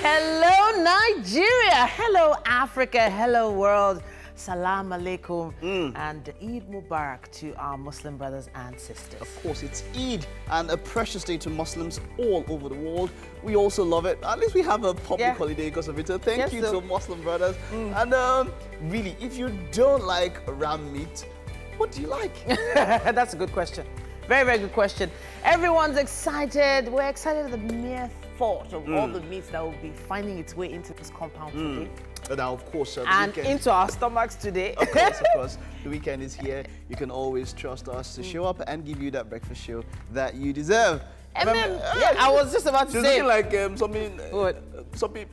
Hello, Nigeria. Hello, Africa. Hello, world. Salam alaikum and Eid Mubarak to our Muslim brothers and sisters. Of course, it's Eid and a precious day to Muslims all over the world. We also love it. At least we have a public holiday because of it. So thank you to Muslim brothers. And really, if you don't like ram meat, what do you like? That's a good question. Very, very good question. Everyone's excited. We're excited at the mere thought of all the meats that will be finding its way into this compound today. Now, of course, and into our stomachs today. Of course. The weekend is here. You can always trust us to show up and give you that breakfast show that you deserve. And then, I was just about to say, like something, something,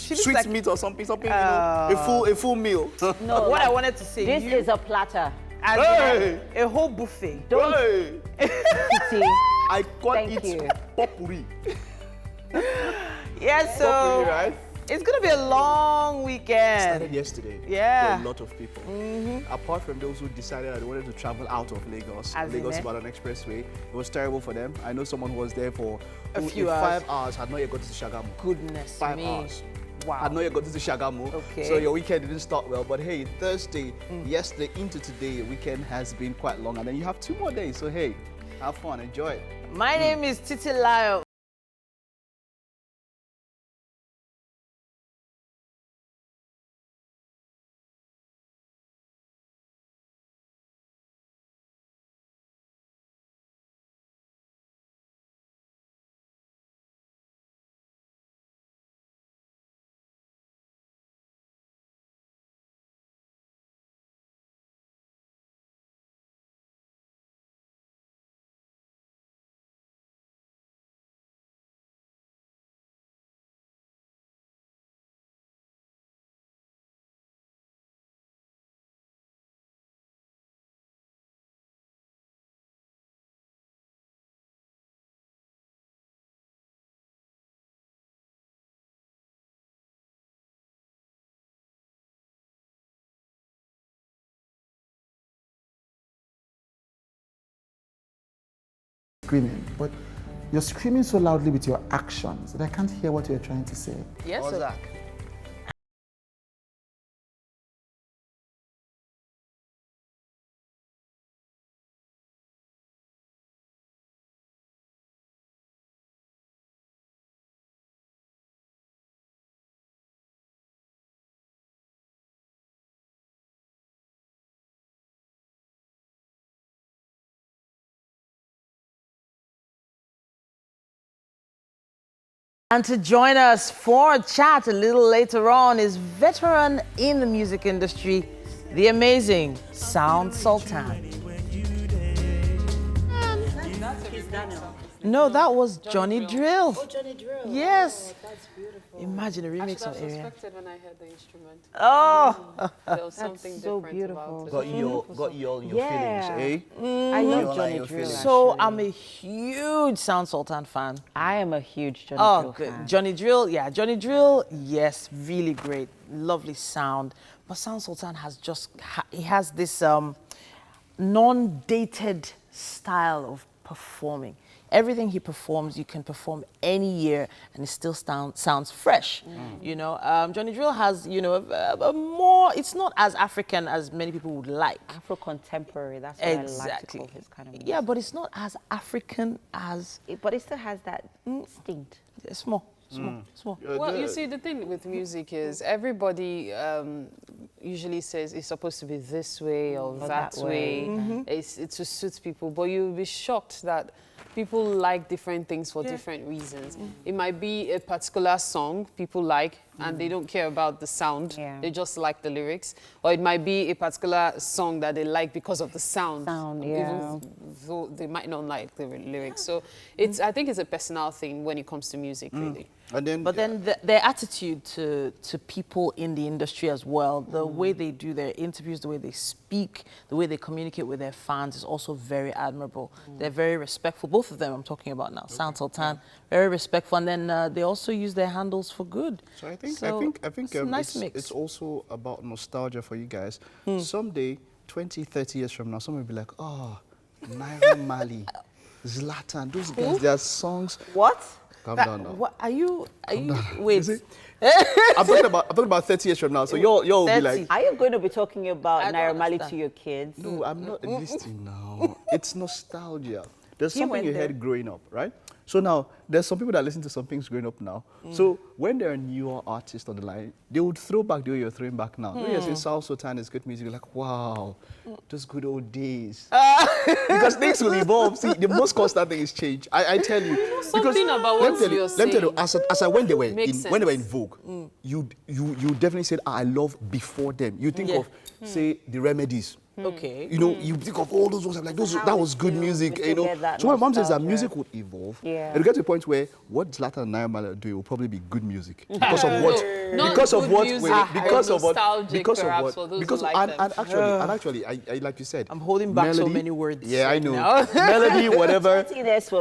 sweet like, meat or something, a full meal. No, what I wanted to say. This is a platter. A whole buffet. Don't. I can't eat potpourri. Yes, so. Right? It's going to be a long weekend. It started yesterday for a lot of people. Apart from those who decided that they wanted to travel out of Lagos, Ibadan Expressway, it was terrible for them. I know someone who was there for a few hours. 5 hours, had not yet got to Shagamu. Goodness 5 me. hours. Wow. Had not yet got to Shagamu. Okay. So your weekend didn't start well. But hey, Thursday, yesterday into today, your weekend has been quite long. And then you have 2 more days. So hey, have fun, enjoy it. My name is Titi Layo. Screaming, but you're screaming so loudly with your actions that I can't hear what you're trying to say. Yes, sir. And to join us for a chat a little later on is veteran in the music industry, the amazing Sound Sultan. No, that was Johnny Drill. Oh, Johnny Drill. Yes. Oh, that's beautiful. Imagine a remix of Area. I suspected when I heard the instrument. Oh, there was something so different beautiful. about it. Got you all in your feelings, eh? I love Johnny Drill. So I'm a huge Sound Sultan fan. I am a huge Johnny Drill fan. Johnny Drill, Johnny Drill, yes, really great, lovely sound. But Sound Sultan has he has this non-dated style of performing. Everything he performs, you can perform any year and it still sounds fresh. You know, Johnny Drill has, a more, it's not as African as many people would like. Afro-contemporary, that's what I like to call his kind of music. Yeah, but it's not as African as... But it still has that instinct. It's small. Well, you see, the thing with music is everybody usually says it's supposed to be this way or that way. It to suit people, but you'll be shocked that people like different things for different reasons. It might be a particular song people like and they don't care about the sound. They just like the lyrics. Or it might be a particular song that they like because of the sound. Even though they might not like the lyrics. So I think it's a personal thing when it comes to music, really. But then their attitude to people in the industry as well, the way they do their interviews, the way they speak, the way they communicate with their fans is also very admirable. They're very respectful. Both of them I'm talking about now. Sound Sultan, very respectful, and then they also use their handles for good. So I think it's a nice mix. It's also about nostalgia for you guys. Someday, 20, 30 years from now, someone will be like, oh, Naira Marley, Zlatan, those guys, their songs. What? Calm down now. What are you? Wait. I'm talking about 30 years from now. So you'll be like. Are you going to be talking about Naira Marley to your kids? No, I'm not listening now. It's nostalgia. There's something you heard growing up, right? So now, there's some people that listen to some things growing up now. So when there are newer artists on the line, they would throw back the way you're throwing back now. When you're saying Sultan is good music, you're like, wow, those good old days. Because things will evolve. See, the most constant thing is change. I tell you. You know something about what you're saying. Let me tell you, as when they were in vogue, you definitely said, I love before them. You think of, say, the Remedies. Okay. You know, you think of all those ones, like that was good music, you know. So my mom says that music would evolve. Yeah. It'll get to a point where what Sultan and Naira Marley do will probably be good music because of actually, I like you said. I'm holding back so many words. Yeah, I know. Melody, whatever.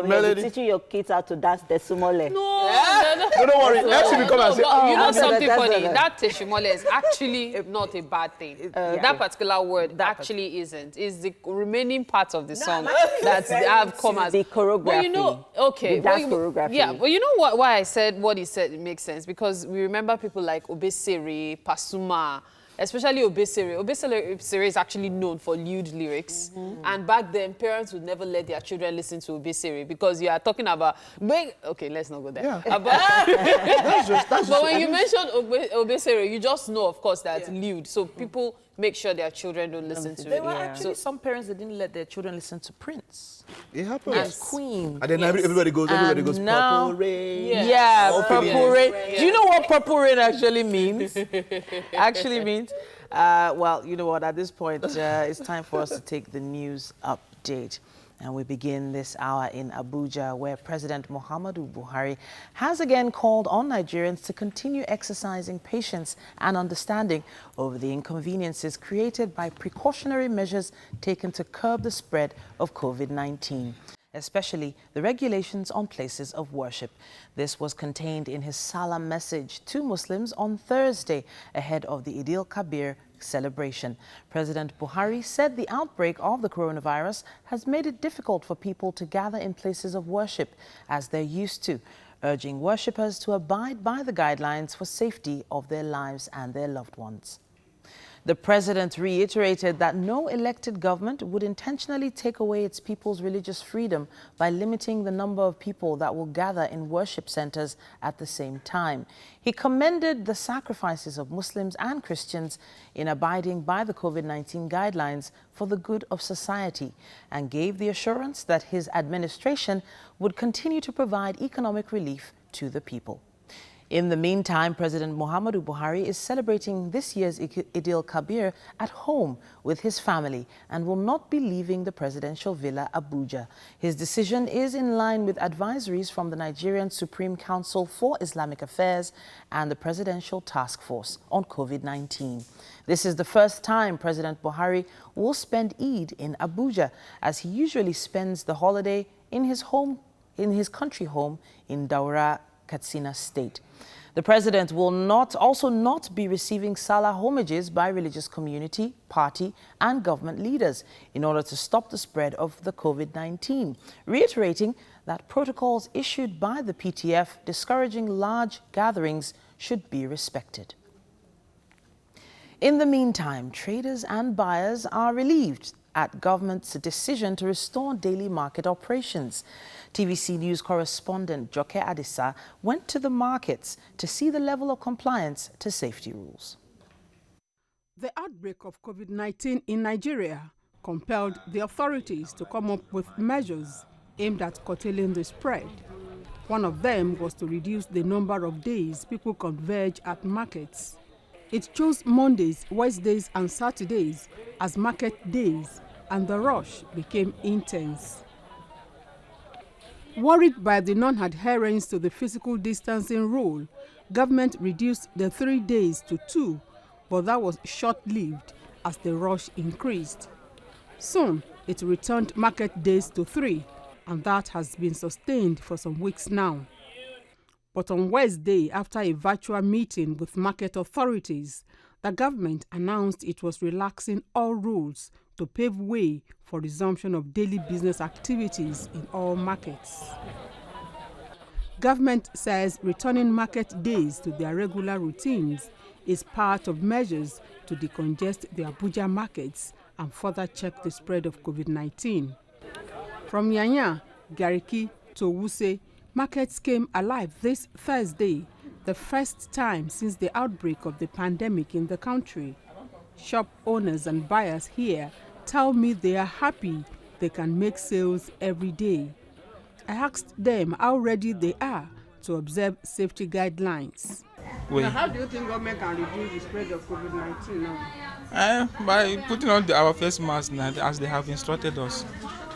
Melody. Teaching your kids how to dance the sumole. No, don't worry. Let's come and say. You know something funny? That teshumole is actually not a bad thing. That particular word actually isn't. It's the remaining part of the song that have come as the choreography. But you know, okay, the dance choreography. Yeah, but you know why I said what he said? It makes sense because we remember people like Obesere, Pasuma. Especially Obesere. Obesere is actually known for lewd lyrics. And back then, parents would never let their children listen to Obesere because you are talking about... Okay, let's not go there. Yeah. But when you mention Obesere, you just know, of course, that it's lewd. So people make sure their children don't listen to it. There were actually some parents that didn't let their children listen to Prince. It happens. And Queen. And then everybody goes, now, Purple Rain. Yeah, Purple Rain. Do you know what Purple Rain actually means? Well, you know what, at this point, it's time for us to take the news update. And we begin this hour in Abuja, where President Muhammadu Buhari has again called on Nigerians to continue exercising patience and understanding over the inconveniences created by precautionary measures taken to curb the spread of COVID-19, especially the regulations on places of worship. This was contained in his Sallah message to Muslims on Thursday ahead of the Eid al-Kabir celebration. President Buhari said the outbreak of the coronavirus has made it difficult for people to gather in places of worship as they're used to, urging worshippers to abide by the guidelines for safety of their lives and their loved ones. The president reiterated that no elected government would intentionally take away its people's religious freedom by limiting the number of people that will gather in worship centers at the same time. He commended the sacrifices of Muslims and Christians in abiding by the COVID-19 guidelines for the good of society and gave the assurance that his administration would continue to provide economic relief to the people. In the meantime, President Muhammadu Buhari is celebrating this year's Eid al-Kabir at home with his family and will not be leaving the presidential villa Abuja. His decision is in line with advisories from the Nigerian Supreme Council for Islamic Affairs and the Presidential Task Force on COVID-19. This is the first time President Buhari will spend Eid in Abuja, as he usually spends the holiday in his country home in Daura, Katsina State. The president will also not be receiving Sallah homages by religious community, party and government leaders in order to stop the spread of the COVID-19, reiterating that protocols issued by the PTF discouraging large gatherings should be respected. In the meantime, traders and buyers are relieved at government's decision to restore daily market operations. TVC News correspondent Joke Adisa went to the markets to see the level of compliance to safety rules. The outbreak of COVID-19 in Nigeria compelled the authorities to come up with measures aimed at curtailing the spread. One of them was to reduce the number of days people converge at markets. It chose Mondays, Wednesdays and Saturdays as market days, and the rush became intense. Worried by the non-adherence to the physical distancing rule, government reduced the 3 days to 2, but that was short-lived as the rush increased. Soon, it returned market days to 3, and that has been sustained for some weeks now. But on Wednesday, after a virtual meeting with market authorities, the government announced it was relaxing all rules to pave way for resumption of daily business activities in all markets. Government says returning market days to their regular routines is part of measures to decongest the Abuja markets and further check the spread of COVID-19. From Yanya, Gariki to Wuse, markets came alive this Thursday, the first time since the outbreak of the pandemic in the country. Shop owners and buyers here tell me they are happy they can make sales every day. I asked them how ready they are to observe safety guidelines. Now, how do you think government can reduce the spread of COVID-19 now? By putting on our face masks now, as they have instructed us.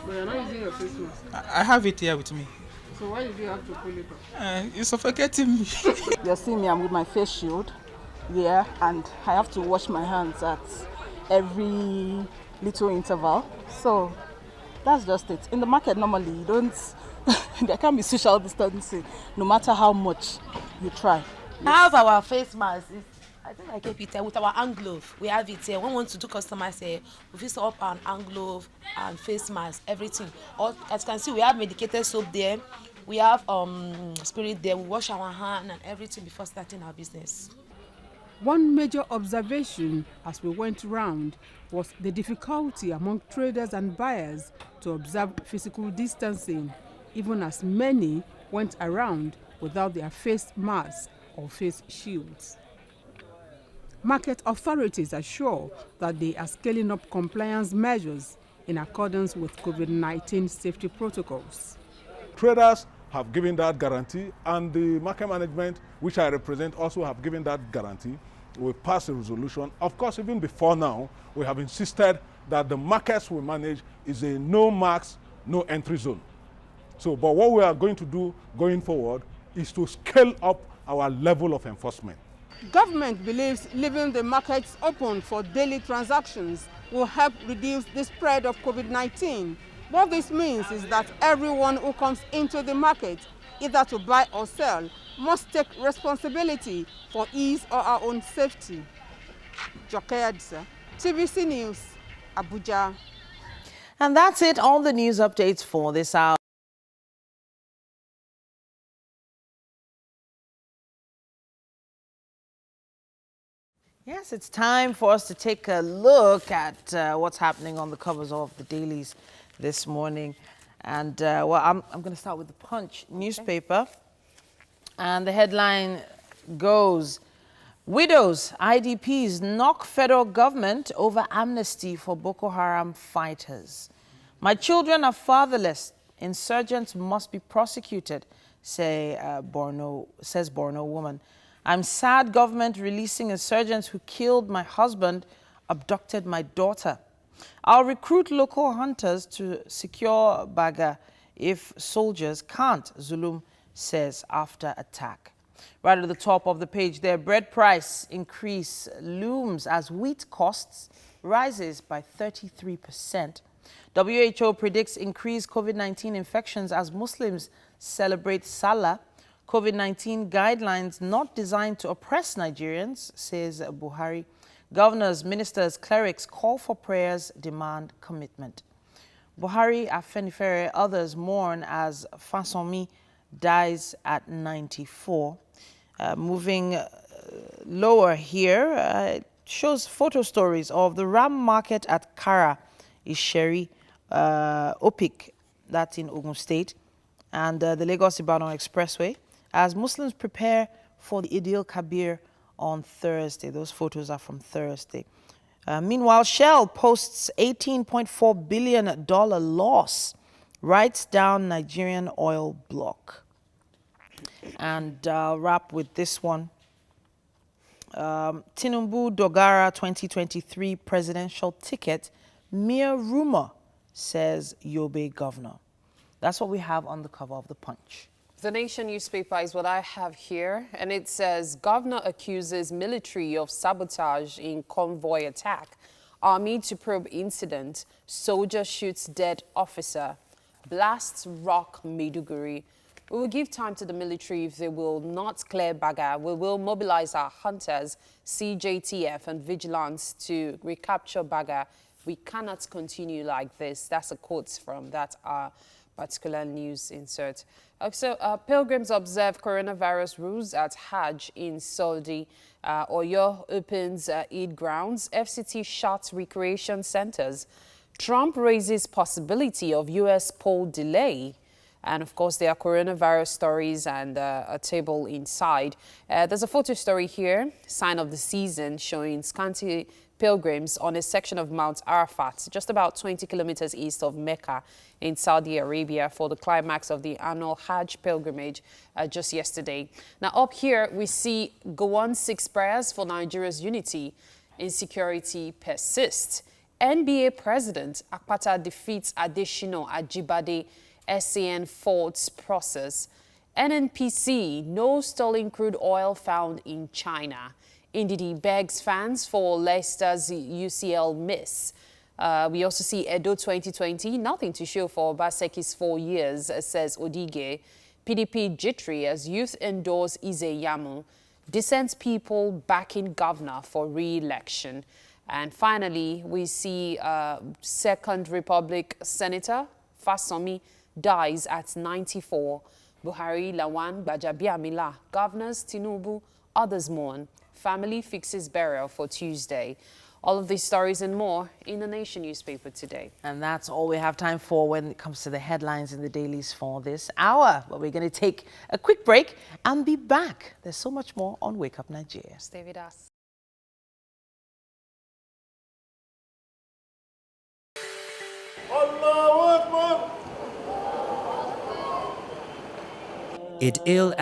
But you're not using your face mask. I have it here with me. So why did you have to pull it off? It's suffocating me. You're seeing me, I'm with my face shield, yeah, and I have to wash my hands at every little interval. So that's just it. In the market, normally, you don't, there can't be social distancing, no matter how much you try. I have our face mask. I think I keep it here with our hand glove. We have it here. When we want to do customers here, we fix up an hand glove and face mask, everything. Or, as you can see, we have medicated soap there. We have spirit there. We wash our hand and everything before starting our business. One major observation as we went round was the difficulty among traders and buyers to observe physical distancing, even as many went around without their face masks or face shields. Market authorities are sure that they are scaling up compliance measures in accordance with COVID-19 safety protocols. Traders have given that guarantee, and the market management, which I represent, also have given that guarantee. We passed a resolution. Of course, even before now, we have insisted that the markets we manage is a no marks, no entry zone. So, but what we are going to do going forward is to scale up our level of enforcement. Government believes leaving the markets open for daily transactions will help reduce the spread of COVID-19. What this means is that everyone who comes into the market, either to buy or sell, must take responsibility for his or her own safety. Jokayadisa, TVC News, Abuja. And that's it, all the news updates for this hour. Yes, it's time for us to take a look at what's happening on the covers of the dailies this morning. And well, I'm going to start with the Punch newspaper. And the headline goes, widows, IDPs knock federal government over amnesty for Boko Haram fighters. My children are fatherless. Insurgents must be prosecuted, says Borno woman. I'm sad government releasing insurgents who killed my husband, abducted my daughter. I'll recruit local hunters to secure Baga if soldiers can't, Zulum says after attack. Right at the top of the page there, bread price increase looms as wheat costs rises by 33%. WHO predicts increased COVID-19 infections as Muslims celebrate Sallah. COVID-19 guidelines not designed to oppress Nigerians, says Buhari. Governors, ministers, clerics call for prayers, demand commitment. Buhari, Afenifere, others mourn as Fasomi dies at 94. Moving lower here, it shows photo stories of the ram market at Kara, Isheri, Opik, that's in Ogun State, and the Lagos-Ibadan Expressway, as Muslims prepare for the Eid al-Kabir on Thursday. Those photos are from Thursday. Meanwhile, Shell posts $18.4 billion loss, writes down Nigerian oil block. And I'll wrap with this one. Tinubu Dogara 2023 presidential ticket, mere rumor, says Yobe governor. That's what we have on the cover of the Punch. The Nation newspaper is what I have here, and it says, governor accuses military of sabotage in convoy attack. Army to probe incident. Soldier shoots dead officer. Blasts rock Maiduguri. We will give time to the military if they will not clear Baga. We will mobilize our hunters, CJTF and vigilance to recapture Baga. We cannot continue like this. That's a quote from that particular news insert. So, pilgrims observe coronavirus rules at Hajj in Saudi. Oyo opens Eid grounds. FCT shuts recreation centers. Trump raises possibility of U.S. poll delay. And of course, there are coronavirus stories and a table inside. There's a photo story here, sign of the season, showing scanty pilgrims on a section of Mount Arafat, just about 20 kilometers east of Mecca in Saudi Arabia, for the climax of the annual Hajj pilgrimage just yesterday. Now, up here, we see Gowon 6 prayers for Nigeria's unity. Insecurity persists. NBA President Akpata defeats Adeshino Ajibade. SAN faults process. NNPC, no stolen crude oil found in China. Ndidi begs fans for Leicester's UCL miss. We also see Edo 2020, nothing to show for Obaseki's 4 years, says Odige. PDP jittery as youth endorse Izeyamu. Dissent people backing governor for re-election. And finally, we see Second Republic Senator Fasomi dies at 94. Buhari, Lawan, Gbajabiamila, governors, Tinubu, others mourn. Family fixes burial for Tuesday. All of these stories and more in the Nation newspaper today. And that's all we have time for when it comes to the headlines in the dailies for this hour. But we're going to take a quick break and be back. There's so much more on Wake Up Nigeria. Stay with us. It ill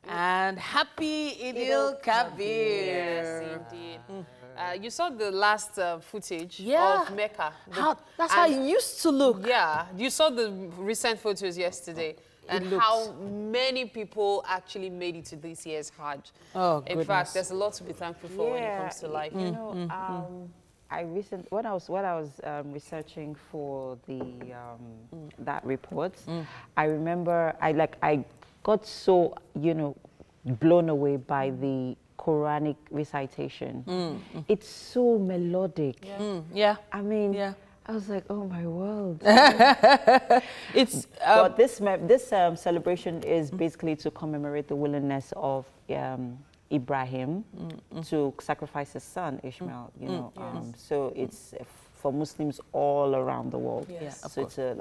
And happy Eid-el-Kabir. Yes, indeed. You saw the last footage Yeah. of Mecca. That's how it used to look. Yeah, you saw the recent photos yesterday. And how many people actually made it to this year's Hajj. Oh, In fact, there's a lot to be thankful for when it comes to life. You know, when I was researching for the that report, I remember I got so blown away by the Quranic recitation. It's so melodic. Yeah. I mean, I was like, oh my world. It's but this celebration is basically to commemorate the willingness of Ibrahim to sacrifice his son Ishmael. So it's for Muslims all around the world. So it's a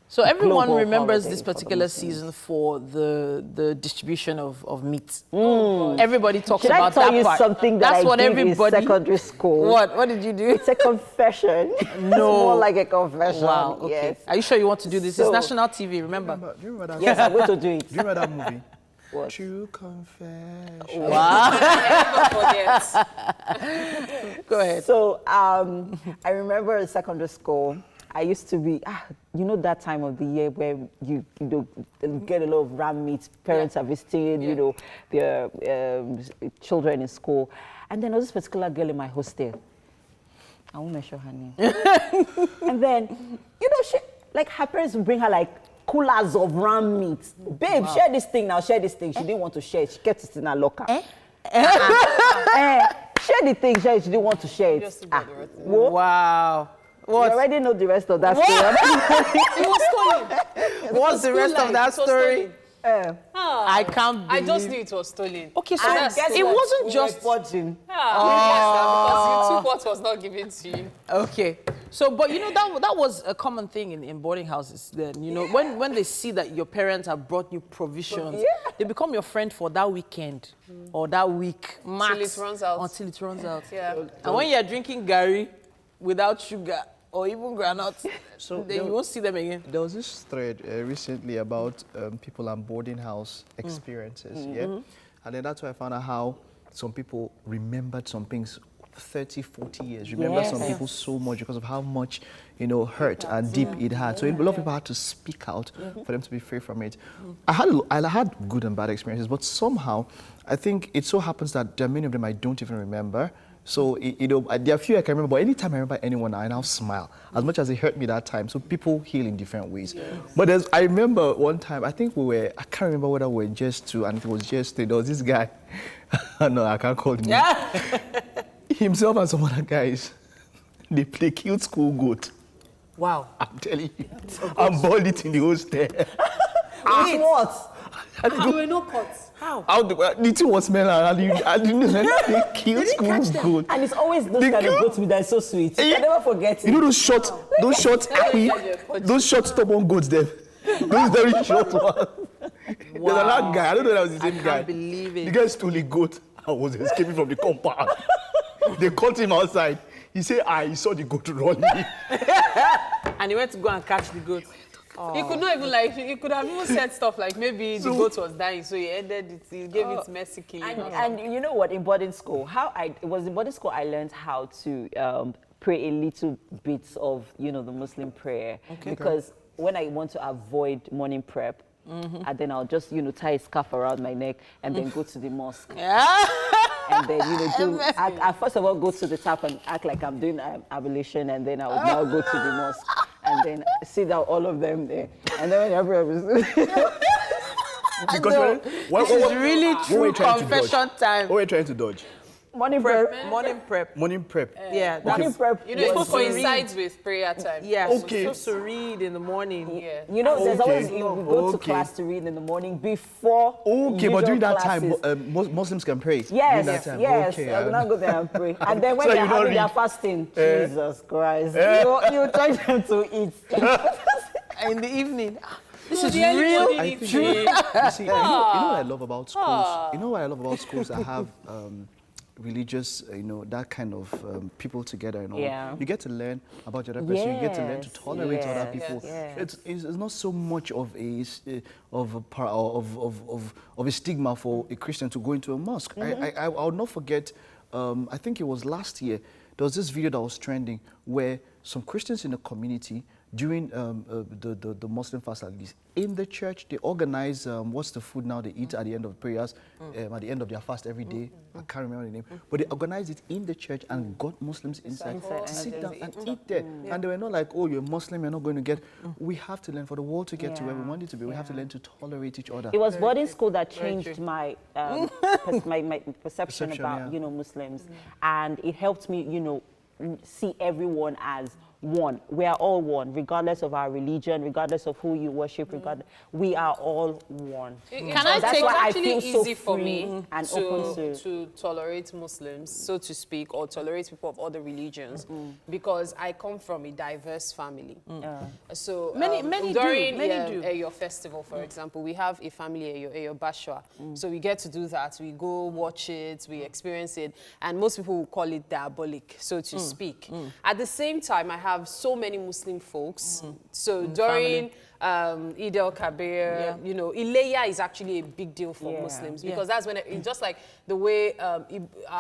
So everyone global remembers holiday this for the particular Muslims. season for the distribution of meat. Everybody talks Should about I tell that you part. something that That's I what did everybody. in secondary school? What did you do? It's a confession. It's more like a confession. Wow. Okay. Yes. Are you sure you want to do this? So- it's national TV. Remember? Do you remember that? Yes, I'm going to do it. Do you remember that movie? What? True confession. Wow. Never forget. Go ahead. So I remember in secondary school, I used to be, that time of the year where you get a lot of ram meat. Parents are visiting, their children in school. And then there was this particular girl in my hostel. I won't mention her name. And then, she, her parents would bring her coolers of ram meat. Babe, share this thing now, share this thing. She didn't want to share it. She kept it in her locker. Share the thing, share it. She didn't want to share it. Wow. What? You already know the rest of that story. It was stolen. What's the rest of that story? I can't believe. I just knew it was stolen. Okay, so it wasn't just watching. Because you took what was not given to you. Okay. So, but that was a common thing in boarding houses then. When they see that your parents have brought you provisions, they become your friend for that weekend or that week max. Until it runs out. Until it runs out. Yeah. And when you're drinking Gary without sugar or even granuts, then you won't see them again. There was this thread recently about people and boarding house experiences, and then that's why I found out how some people remembered some things 30, 40 years. Remember some people so much because of how much, hurt and deep it had. So a lot of people had to speak out for them to be free from it. I had good and bad experiences, but somehow I think it so happens that there are many of them I don't even remember. So, there are a few I can remember, but anytime I remember anyone, I now smile, as much as it hurt me that time. So people heal in different ways. Yes. But I remember one time, I think I can't remember whether we were just two, and it was just, there was this guy, no, I can't call him. Himself and some other guys, they play cute school goat. Wow. I'm telling you. I'm boiled it in the hostel. Wait, what? There were no pots. How? The thing was smelling, I didn't know they killed school goat. And it's always those kind of goats that are so sweet. I never forget it. You know those short, those short stubborn goats there? Those very short ones. There's another guy, I don't know that was the same guy. I can't believe it. The guy stole a goat and was escaping from the compound. They caught him outside. He said, he saw the goat running. And he went to go and catch the goat. You could not even you could have even said stuff like maybe the goat was dying, so he ended it, he gave it mercy killing. And you know what, in boarding school, it was in boarding school I learned how to pray a little bit of, the Muslim prayer. Okay. Because when I want to avoid morning prep, and then I'll just, tie a scarf around my neck and then go to the mosque. And then, I first of all go to the tap and act like I'm doing ablution, and then I would now go to the mosque and then sit down all of them there. And then when everyone Because this is really true confession time. What are you trying to dodge? Morning prep. Morning prep. Morning prep. Yeah. Morning prep. It's supposed to coincide with prayer time. Yeah. Okay. Supposed to read in the morning. Yeah. There's always, you go to class to read in the morning before but during that classes. time, Muslims can pray. Yes, that time. yes. Okay, I will not go there and pray. And then when So they're you don't having their read? fasting, Jesus Christ, you try them to eat. In the evening. This is real. I think, you see, you know what I love about schools? You know what I love about schools that have religious, that kind of people together and all. Yeah. You get to learn about the other person. You get to learn to tolerate other people. Yes. It's not so much of a stigma for a Christian to go into a mosque. I will not forget. I think it was last year. There was this video that was trending where some Christians in the community, during the Muslim fast, at least in the church, they organize what's the food now they eat at the end of prayers, at the end of their fast every day. I can't remember the name, but they organized it in the church and got Muslims inside to sit down and eat there. And they were not like, oh, you're Muslim, you're not going to get. We have to learn for the world to get to where we want it to be. We have to learn to tolerate each other. It was boarding school that changed my my perception about Muslims, and it helped me see everyone as one. We are all one, regardless of our religion, regardless of who you worship, regardless. We are all one. Can I take why I feel so easy for me and to tolerate Muslims, so to speak, or tolerate people of other religions, because I come from a diverse family. So many during do. Eyo festival, for example, we have a family Eyo Bashwa. So we get to do that. We go watch it, we experience it, and most people will call it diabolic, so to speak. At the same time, I have so many Muslim folks. So during Eid al-Kabir, Ileya is actually a big deal for Muslims, because that's when it's just like the way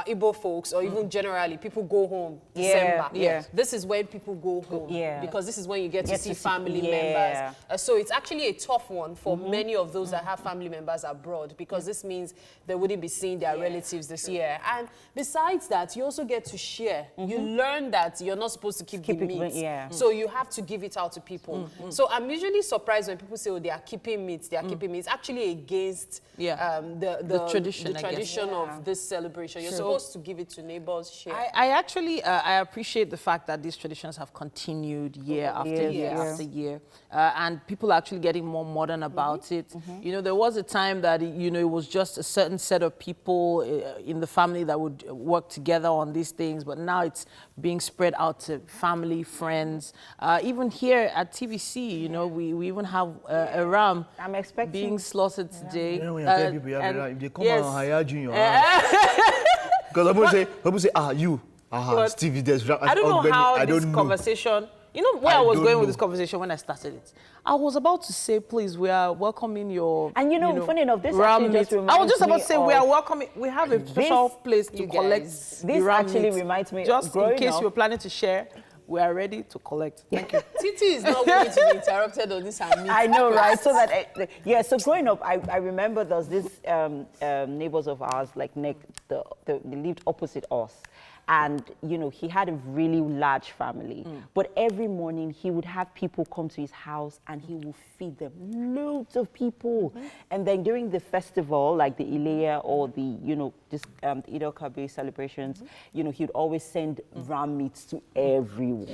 Igbo folks, or even generally, people go home December. This is when people go home, because this is when you get to see family members. So it's actually a tough one for many of those that have family members abroad, because this means they wouldn't be seeing their relatives this year. And besides that, you also get to share. You learn that you're not supposed to keep the meat. So you have to give it out to people. So I'm usually surprised when people say, oh, they are keeping meat, they are keeping meat. It's actually against the tradition of this celebration. You're supposed to give it to neighbors, share. I actually I appreciate the fact that these traditions have continued year after year after year. And people are actually getting more modern about it. There was a time that, it was just a certain set of people in the family that would work together on these things, but now it's being spread out to family, friends. Even here at TVC, we even have a ram being slaughtered today. If they come and hire you in your house. Because people say, Stevie, there's ram. I don't know how this conversation... where I was going with this conversation when I started it. I was about to say, please, we are welcoming your. And funny enough, this actually just reminds me. I was just about to say, we are welcoming. We have a special place to collect. This actually reminds me. Just in case you were planning to share, we are ready to collect. Thank you. Titi is not going to be interrupted on this. I know, right? So that so growing up, I remember there was this neighbors of ours, like they lived opposite us. And, he had a really large family. But every morning, he would have people come to his house and he would feed them. Loads of people. And then during the festival, like the Ileya or the, Eid al-Kabir celebrations, he would always send ram meats to everyone.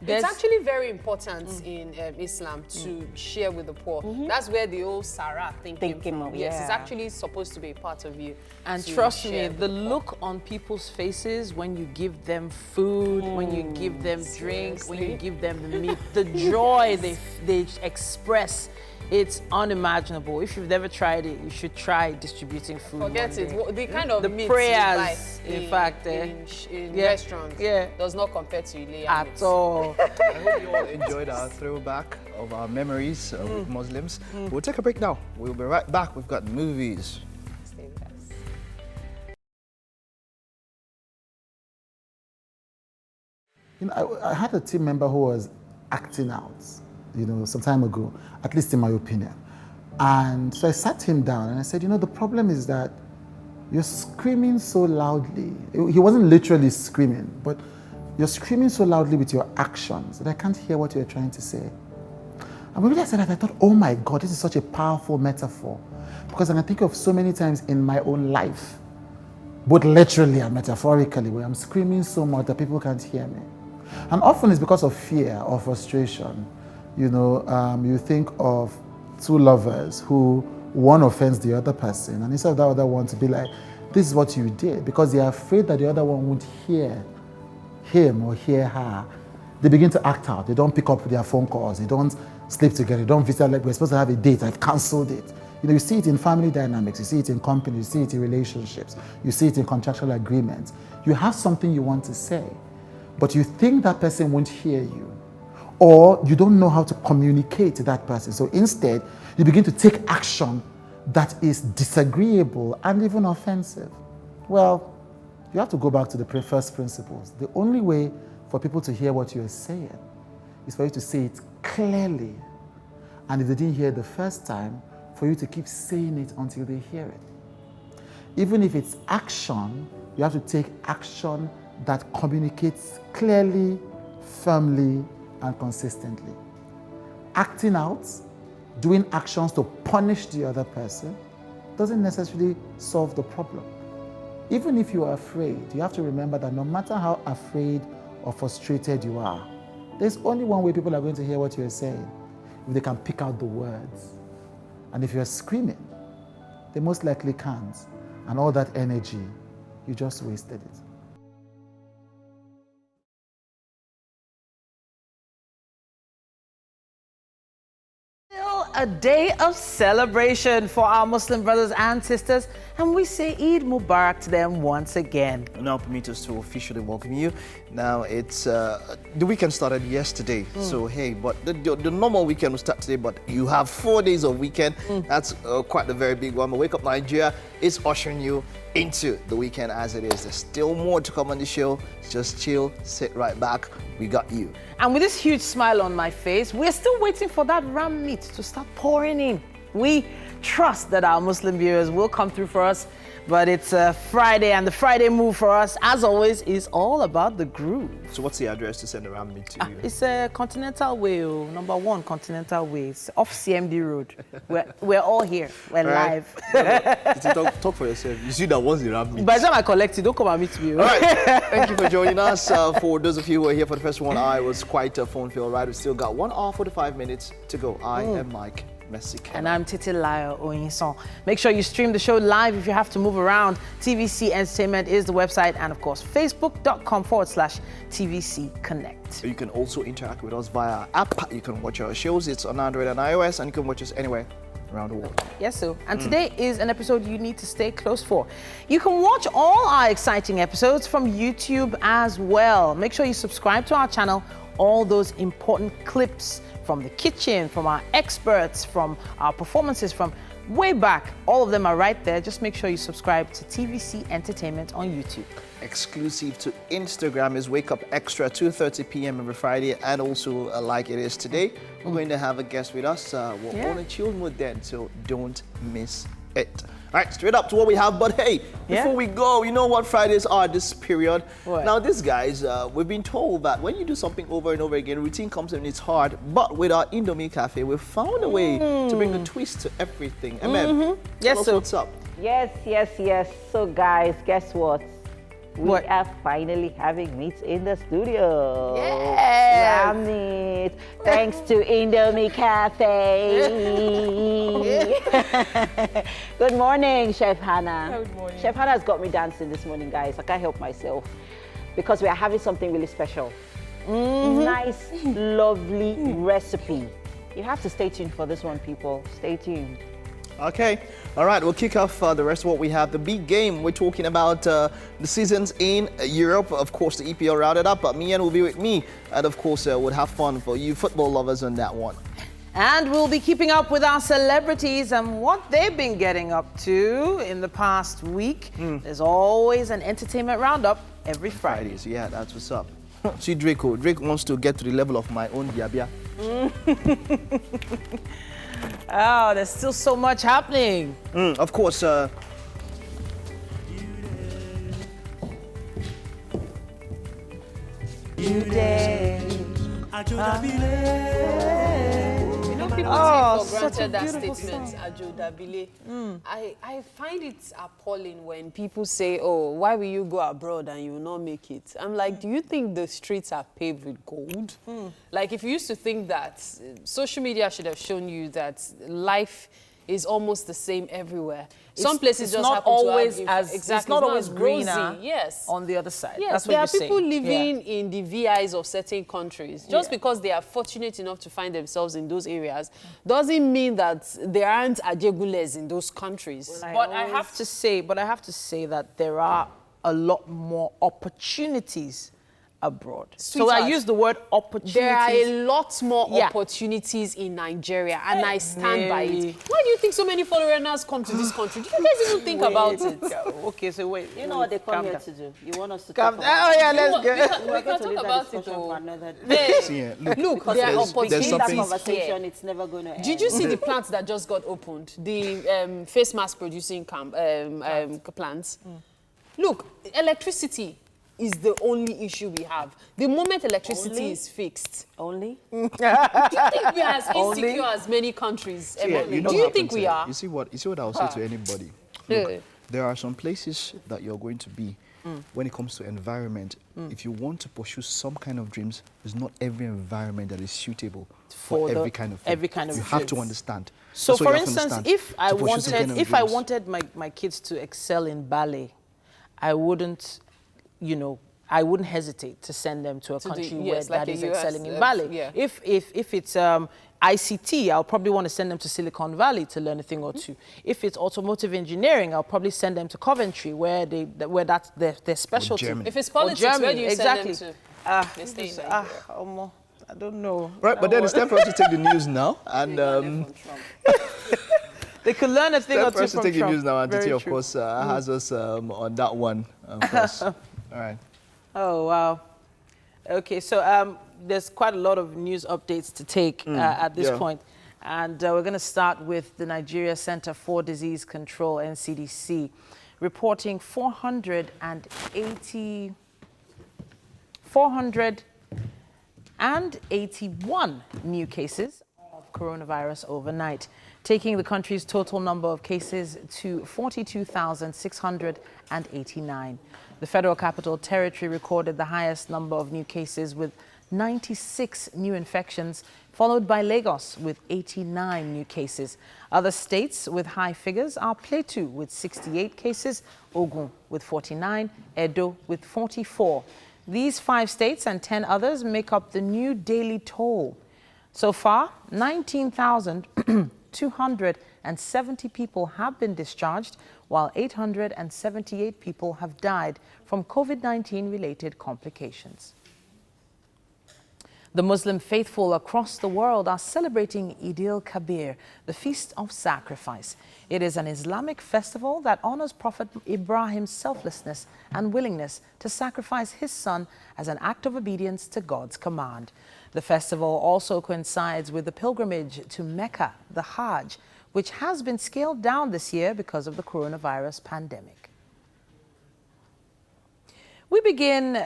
It's actually very important in Islam to share with the poor. That's where the old Sarah thing came from. Yes, it's actually supposed to be a part of you. And trust me, the look on people's faces when you give them food, when you give them drink, when you give them the meat, the joy they express, it's unimaginable. If you've never tried it, you should try distributing food. Forget it. The kind of meat prayers, in fact, in restaurants does not compare to Ileya at all. I hope you all enjoyed our throwback of our memories with Muslims. We'll take a break now. We'll be right back. We've got movies. Stay with us. I had a team member who was acting out, some time ago, at least in my opinion. And so I sat him down and I said, the problem is that you're screaming so loudly. He wasn't literally screaming, but you're screaming so loudly with your actions that I can't hear what you're trying to say. And when I said that, I thought, oh my God, this is such a powerful metaphor. Because I can think of so many times in my own life, both literally and metaphorically, where I'm screaming so much that people can't hear me. And often it's because of fear or frustration. You think of two lovers who one offends the other person, and instead of that other one to be like, this is what you did, because they are afraid that the other one would hear him or hear her, they begin to act out. They don't pick up their phone calls. They don't sleep together. They don't visit, like we're supposed to have a date. I've cancelled it. You see it in family dynamics. You see it in companies. You see it in relationships. You see it in contractual agreements. You have something you want to say, but you think that person won't hear you, or you don't know how to communicate to that person. So instead, you begin to take action that is disagreeable and even offensive. Well, you have to go back to the first principles. The only way for people to hear what you're saying is for you to say it clearly. And if they didn't hear it the first time, for you to keep saying it until they hear it. Even if it's action, you have to take action that communicates clearly, firmly, and consistently. Acting out, doing actions to punish the other person, doesn't necessarily solve the problem. Even if you are afraid, you have to remember that no matter how afraid or frustrated you are, there's only one way people are going to hear what you're saying, if they can pick out the words. And if you're screaming, they most likely can't. And all that energy, you just wasted it. A day of celebration for our Muslim brothers and sisters, and we say Eid Mubarak to them once again. Now permit us to officially welcome you. Now it's the weekend started yesterday, so hey, but the normal weekend will start today, but you have 4 days of weekend. That's quite a very big one. But Wake Up Nigeria is ushering you into the weekend as it is. There's still more to come on the show. Just chill, sit right back. We got you. And with this huge smile on my face, we're still waiting for that ram meat to start pouring in. We trust that our Muslim viewers will come through for us, but it's Friday, and the Friday move for us, as always, is all about the groove. So what's the address to send the ram meat to you? It's a Continental Way, number 1 Continental Way. It's off CMD Road. We're all here. We're live. Talk for yourself. You see that once the ram meat. By the time I collect it, don't come and meet me. All right. Thank you for joining us. For those of you who are here for the first 1 hour, it was quite a phone fill, right? We still got 1 hour, 45 minutes to go. I am Mike. And I'm Titilayo Oyinson. Make sure you stream the show live if you have to move around. TVC Entertainment is the website, and of course, facebook.com/TVC Connect. You can also interact with us via our app. You can watch our shows. It's on Android and iOS, and you can watch us anywhere around the world. Yes, so. And today is an episode you need to stay close for. You can watch all our exciting episodes from YouTube as well. Make sure you subscribe to our channel. All those important clips from the kitchen, from our experts, from our performances from way back, all of them are right there. Just make sure you subscribe to TVC Entertainment on YouTube. Exclusive to Instagram is Wake Up Extra, 2:30 p.m. every Friday, and also like it is today, we're going to have a guest with us. We're on a chill mood then, so don't miss it. All right, straight up to what we have, but hey, before we go, you know what Fridays are this period? What? Now, this, guys, we've been told that when you do something over and over again, routine comes and it's hard, but with our Indomie Cafe, we've found a way to bring a twist to everything. Yes, so what's up? Yes. So, guys, guess what? We are finally having meat in the studio. Yes! Ram meat. Thanks to Indomie Cafe. Good morning, Chef Hannah. Good morning. Chef Hannah has got me dancing this morning, guys. I can't help myself because we are having something really special. Nice, lovely recipe. You have to stay tuned for this one, people. Stay tuned. Okay, all right, we'll kick off the rest of what we have. The big game, we're talking about the seasons in Europe. Of course, the EPL rounded up, but Mian will be with me. And of course, we'll have fun for you football lovers on that one. And we'll be keeping up with our celebrities and what they've been getting up to in the past week. There's always an entertainment roundup every Friday. Fridays, yeah, that's what's up. See, Drake wants to get to the level of my own Biabia. Oh, there's still so much happening. Of course, People take for granted that statement, Ajodabile. I find it appalling when people say, oh, why will you go abroad and you will not make it? I'm like, do you think the streets are paved with gold? Like, if you used to think that, social media should have shown you that life is almost the same everywhere. Some places just happen to have it's not always greener yes. on the other side. Yes, that's what there you're are people saying. living in the VIs of certain countries. Just because they are fortunate enough to find themselves in those areas doesn't mean that there aren't ajegules in those countries. But I have to say that there are a lot more opportunities abroad. Sweetheart, so I use the word opportunities. There are a lot more opportunities in Nigeria, and I stand by it. Why do you think so many foreigners come to this country? Do you guys even think about it? Okay, so wait. You know what they come here to do? You want us to calm talk down. about Oh yeah, let's go. We can talk about it. For another day. See, Look, there are opportunities that conversation, it's never going to end. Did you see the plants that just got opened? The face mask producing plants. Look, electricity is the only issue we have. The moment electricity is fixed. Only? Do you think we are as insecure as many countries? See, do you think we are? You see what I'll say to anybody? Look, there are some places that you're going to be when it comes to environment. If you want to pursue some kind of dreams, it's not every environment that is suitable for every kind of thing. You have to understand. So for instance, if I wanted my kids to excel in ballet, I wouldn't, I wouldn't hesitate to send them to a country where that is excelling in ballet. Yeah. If it's ICT, I'll probably want to send them to Silicon Valley to learn a thing or two. If it's automotive engineering, I'll probably send them to Coventry, where that's their specialty. If it's politics, where do you send them to? I don't know. Right, but then it's time for us to take the news now, and they could learn a thing or two from Trump. Take the news now, and Titi, of course, has us on that one first. All right. Oh, wow. Okay, so there's quite a lot of news updates to take at this point. And we're going to start with the Nigeria Center for Disease Control, NCDC, reporting 481 new cases of coronavirus overnight, taking the country's total number of cases to 42,689. The Federal Capital Territory recorded the highest number of new cases with 96 new infections, followed by Lagos with 89 new cases. Other states with high figures are Plateau with 68 cases, Ogun with 49, Edo with 44. These 5 states and 10 others make up the new daily toll. So far, 19,270 people have been discharged, while 878 people have died from COVID-19 related complications. The Muslim faithful across the world are celebrating Eid al-Kabir, the Feast of Sacrifice. It is an Islamic festival that honors Prophet Ibrahim's selflessness and willingness to sacrifice his son as an act of obedience to God's command. The festival also coincides with the pilgrimage to Mecca, the Hajj, which has been scaled down this year because of the coronavirus pandemic. We begin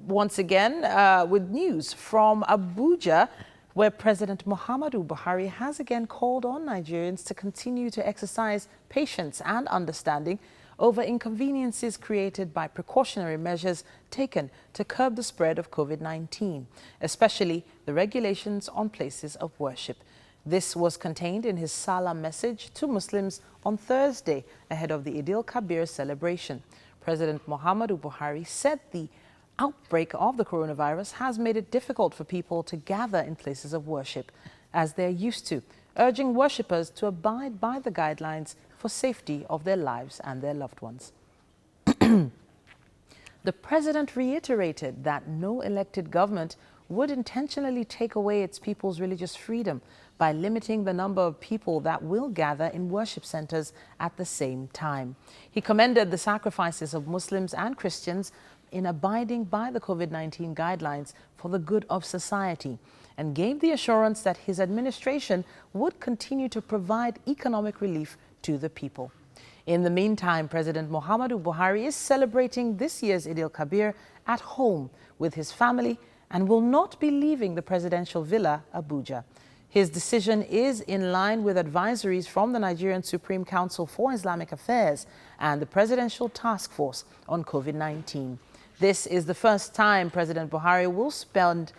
once again with news from Abuja, where President Muhammadu Buhari has again called on Nigerians to continue to exercise patience and understanding over inconveniences created by precautionary measures taken to curb the spread of COVID-19, especially the regulations on places of worship. This was contained in his Sallah message to Muslims on Thursday ahead of the Eid al-Kabir celebration. President Muhammadu Buhari said the outbreak of the coronavirus has made it difficult for people to gather in places of worship as they're used to, urging worshippers to abide by the guidelines for safety of their lives and their loved ones. The president reiterated that no elected government would intentionally take away its people's religious freedom by limiting the number of people that will gather in worship centers at the same time. He commended the sacrifices of Muslims and Christians in abiding by the COVID-19 guidelines for the good of society, and gave the assurance that his administration would continue to provide economic relief to the people. In the meantime, President Muhammadu Buhari is celebrating this year's Eid al-Kabir at home with his family and will not be leaving the presidential villa, Abuja. His decision is in line with advisories from the Nigerian Supreme Council for Islamic Affairs and the Presidential Task Force on COVID-19. This is the first time President Buhari will spend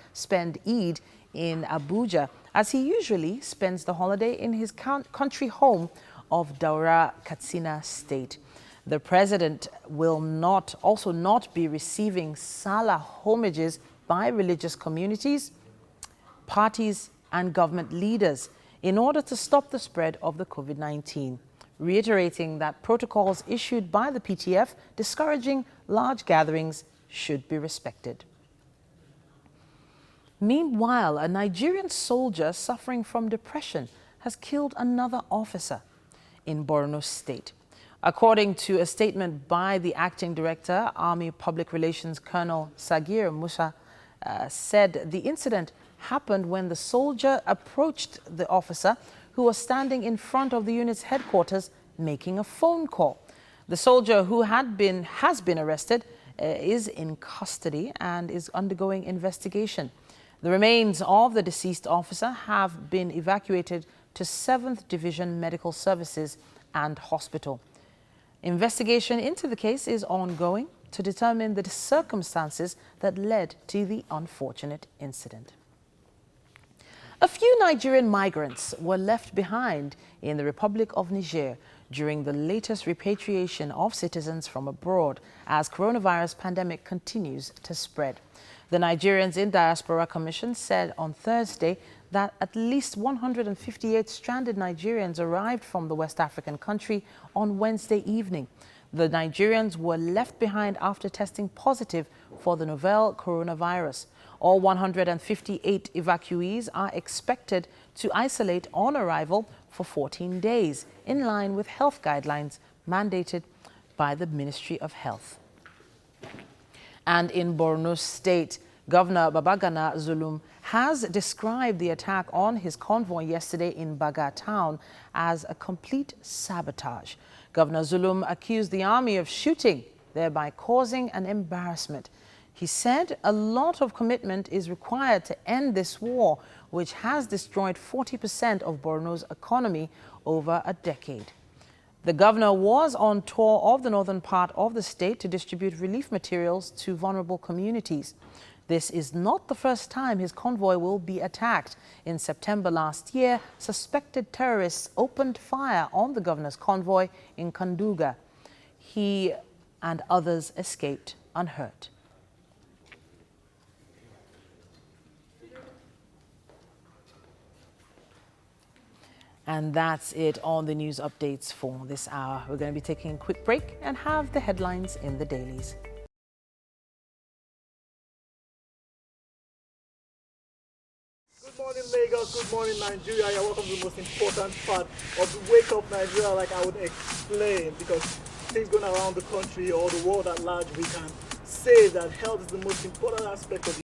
Eid in Abuja, as he usually spends the holiday in his country home of Daura, Katsina State. The president will also not be receiving Sallah homages by religious communities, parties, and government leaders in order to stop the spread of the COVID-19, reiterating that protocols issued by the PTF discouraging large gatherings should be respected. Meanwhile, a Nigerian soldier suffering from depression has killed another officer in Borno State. According to a statement by the acting director, Army Public Relations Colonel Sagir Musa, said the incident happened when the soldier approached the officer who was standing in front of the unit's headquarters making a phone call. The soldier, who has been arrested, is in custody and is undergoing investigation. The remains of the deceased officer have been evacuated to 7th Division Medical Services and Hospital. Investigation into the case is ongoing to determine the circumstances that led to the unfortunate incident. A few Nigerian migrants were left behind in the Republic of Niger during the latest repatriation of citizens from abroad as coronavirus pandemic continues to spread. The Nigerians in Diaspora Commission said on Thursday that at least 158 stranded Nigerians arrived from the West African country on Wednesday evening. The Nigerians were left behind after testing positive for the novel coronavirus. All 158 evacuees are expected to isolate on arrival for 14 days, in line with health guidelines mandated by the Ministry of Health. And in Borno State, Governor Babagana Zulum has described the attack on his convoy yesterday in Baga town as a complete sabotage. Governor Zulum accused the army of shooting, thereby causing an embarrassment. He said a lot of commitment is required to end this war, which has destroyed 40% of Borno's economy over a decade. The governor was on tour of the northern part of the state to distribute relief materials to vulnerable communities. This is not the first time his convoy will be attacked. In September last year, suspected terrorists opened fire on the governor's convoy in Kanduga. He and others escaped unhurt. And that's it on the news updates for this hour. We're going to be taking a quick break and have the headlines in the dailies. Good morning, Lagos. Good morning, Nigeria. You're welcome to the most important part of the Wake Up Nigeria, like I would explain, because things going around the country or the world at large, we can say that health is the most important aspect of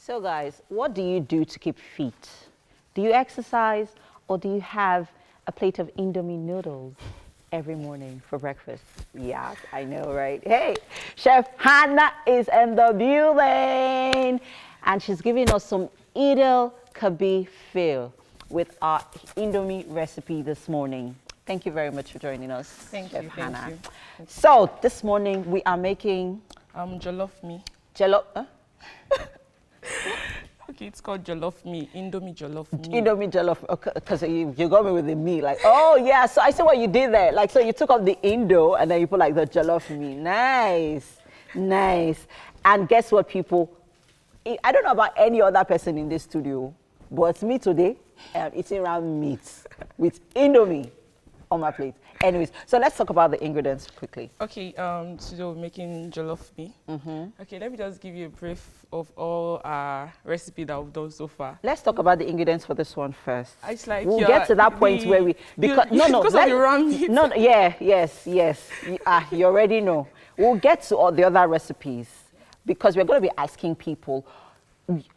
So guys, what do you do to keep fit? Do you exercise or do you have a plate of Indomie noodles every morning for breakfast? Yeah, I know, right? Hey, Chef Hannah is in the building and she's giving us some Idil Kabi feel with our Indomie recipe this morning. Thank you very much for joining us, Chef Hannah. Thank you. So this morning we are making jollof me. Jollof. Okay, it's called jollof me, Indomie jollof me. Indomie jollof, because you got me with the me, like, oh yeah, so I see what you did there. Like, so you took off the Indo and then you put like the jollof me. Nice, nice. And guess what, people? I don't know about any other person in this studio, but me today, I'm eating around meat with Indomie on my plate. Anyways, so let's talk about the ingredients quickly. Okay, today we're making jollof me. Okay, let me just give you a brief of all our recipe that we've done so far. Let's talk about the ingredients for this one first. It's like we'll get to that point where we because of the ram meat. You already know. We'll get to all the other recipes because we're going to be asking people.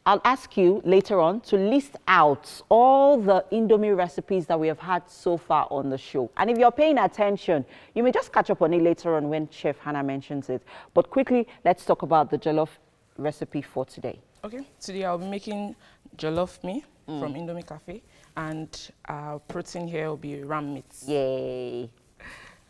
I'll ask you later on to list out all the Indomie recipes that we have had so far on the show. And if you're paying attention, you may just catch up on it later on when Chef Hannah mentions it. But quickly, let's talk about the jollof recipe for today. Okay, today I'll be making jollof me from Indomie Cafe, and our protein here will be ram meat. Yay!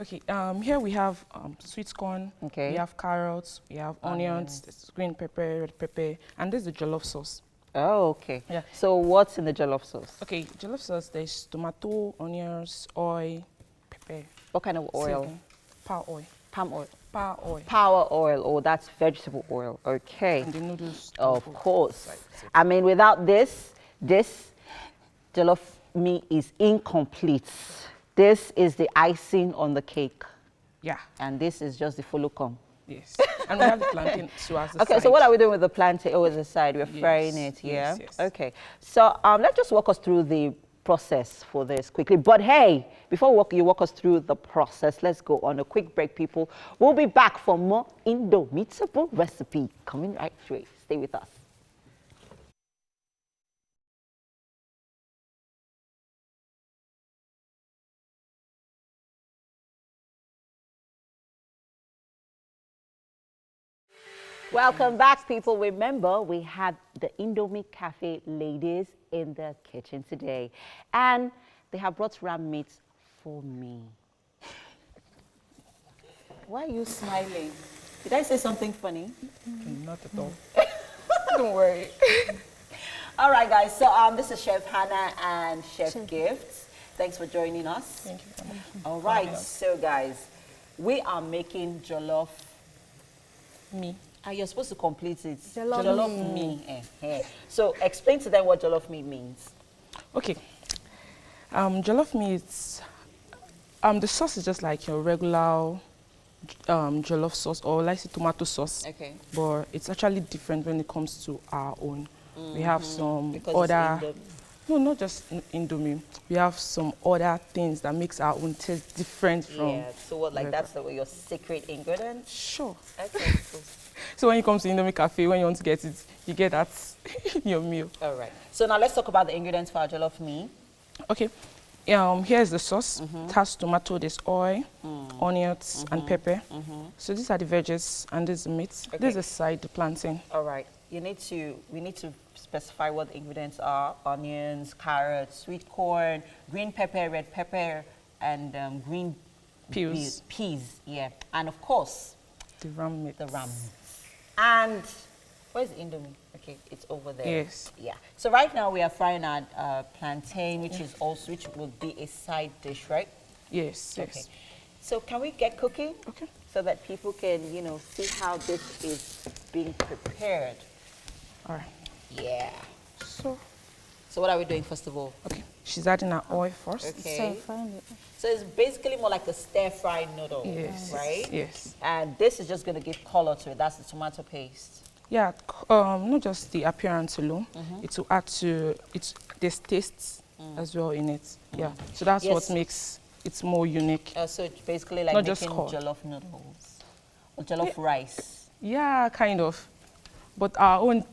Okay, here we have sweet corn, okay. We have carrots, we have onions, green pepper, red pepper, and this is the jollof sauce. Oh, okay. Yeah. So what's in the jollof sauce? Okay, jollof sauce, there's tomato, onions, oil, pepper. What kind of oil? Palm oil. Palm oil. Power oil. Power oil. Oh, that's vegetable oil. Okay. And the noodles. Of course. I mean, without this jollof me is incomplete. This is the icing on the cake. Yeah. And this is just the follow-come. Yes. And we have the plantain too as a Okay, side. so what are we doing with the plantain? Oh, as a side, we're frying it, yeah? Yes. Okay. So let's just walk us through the process for this quickly. But hey, before you walk us through the process, let's go on a quick break, people. We'll be back for more Indomitable recipe coming right straight. Stay with us. Welcome back, people. Remember, we had the Indomie Cafe ladies in the kitchen today, and they have brought ram meat for me. Why are you smiling? Did I say something funny? Not at all. Don't worry. All right, guys. So this is Chef Hannah and Chef Gifts. Thanks for joining us. Thank you so much. All right. So, guys, we are making jollof me. You're supposed to complete it. Jollof me. So explain to them what jollof me means. Okay. Jollof me is the sauce is just like your regular jollof sauce, or like tomato sauce. Okay. But it's actually different when it comes to our own. We have some other. No, not just Indomie. We have some other things that makes our own taste different from. Yeah. So what, like that's your secret ingredient? Sure. Okay. Cool. So when you come to Indomie Cafe, when you want to get it, you get that in your meal. All right. So now let's talk about the ingredients for our jollof me. Okay. Here's the sauce. It has tomato, there's oil, onions, and pepper. So these are the veggies, and this is the meat. Okay. This is the side, the plantain. All right. We need to specify what the ingredients are: onions, carrots, sweet corn, green pepper, red pepper, and green peas. Yeah. And of course, the ram meat. And where's the Indomie? Okay, it's over there. Yes. Yeah. So right now we are frying our plantain, which will be a side dish, right? Yes. Okay. So can we get cooking? Okay. So that people can, see how this is being prepared. All right. Yeah. So what are we doing first of all? Okay. She's adding her oil first. Okay. So it's basically more like a stir-fried noodle, right? Yes. And this is just going to give color to it. That's the tomato paste. Yeah, not just the appearance alone. It will add to there's tastes as well in it. Yeah. So that's what makes it more unique. So it's basically like making jollof noodles or jollof rice. Yeah, kind of. But our own,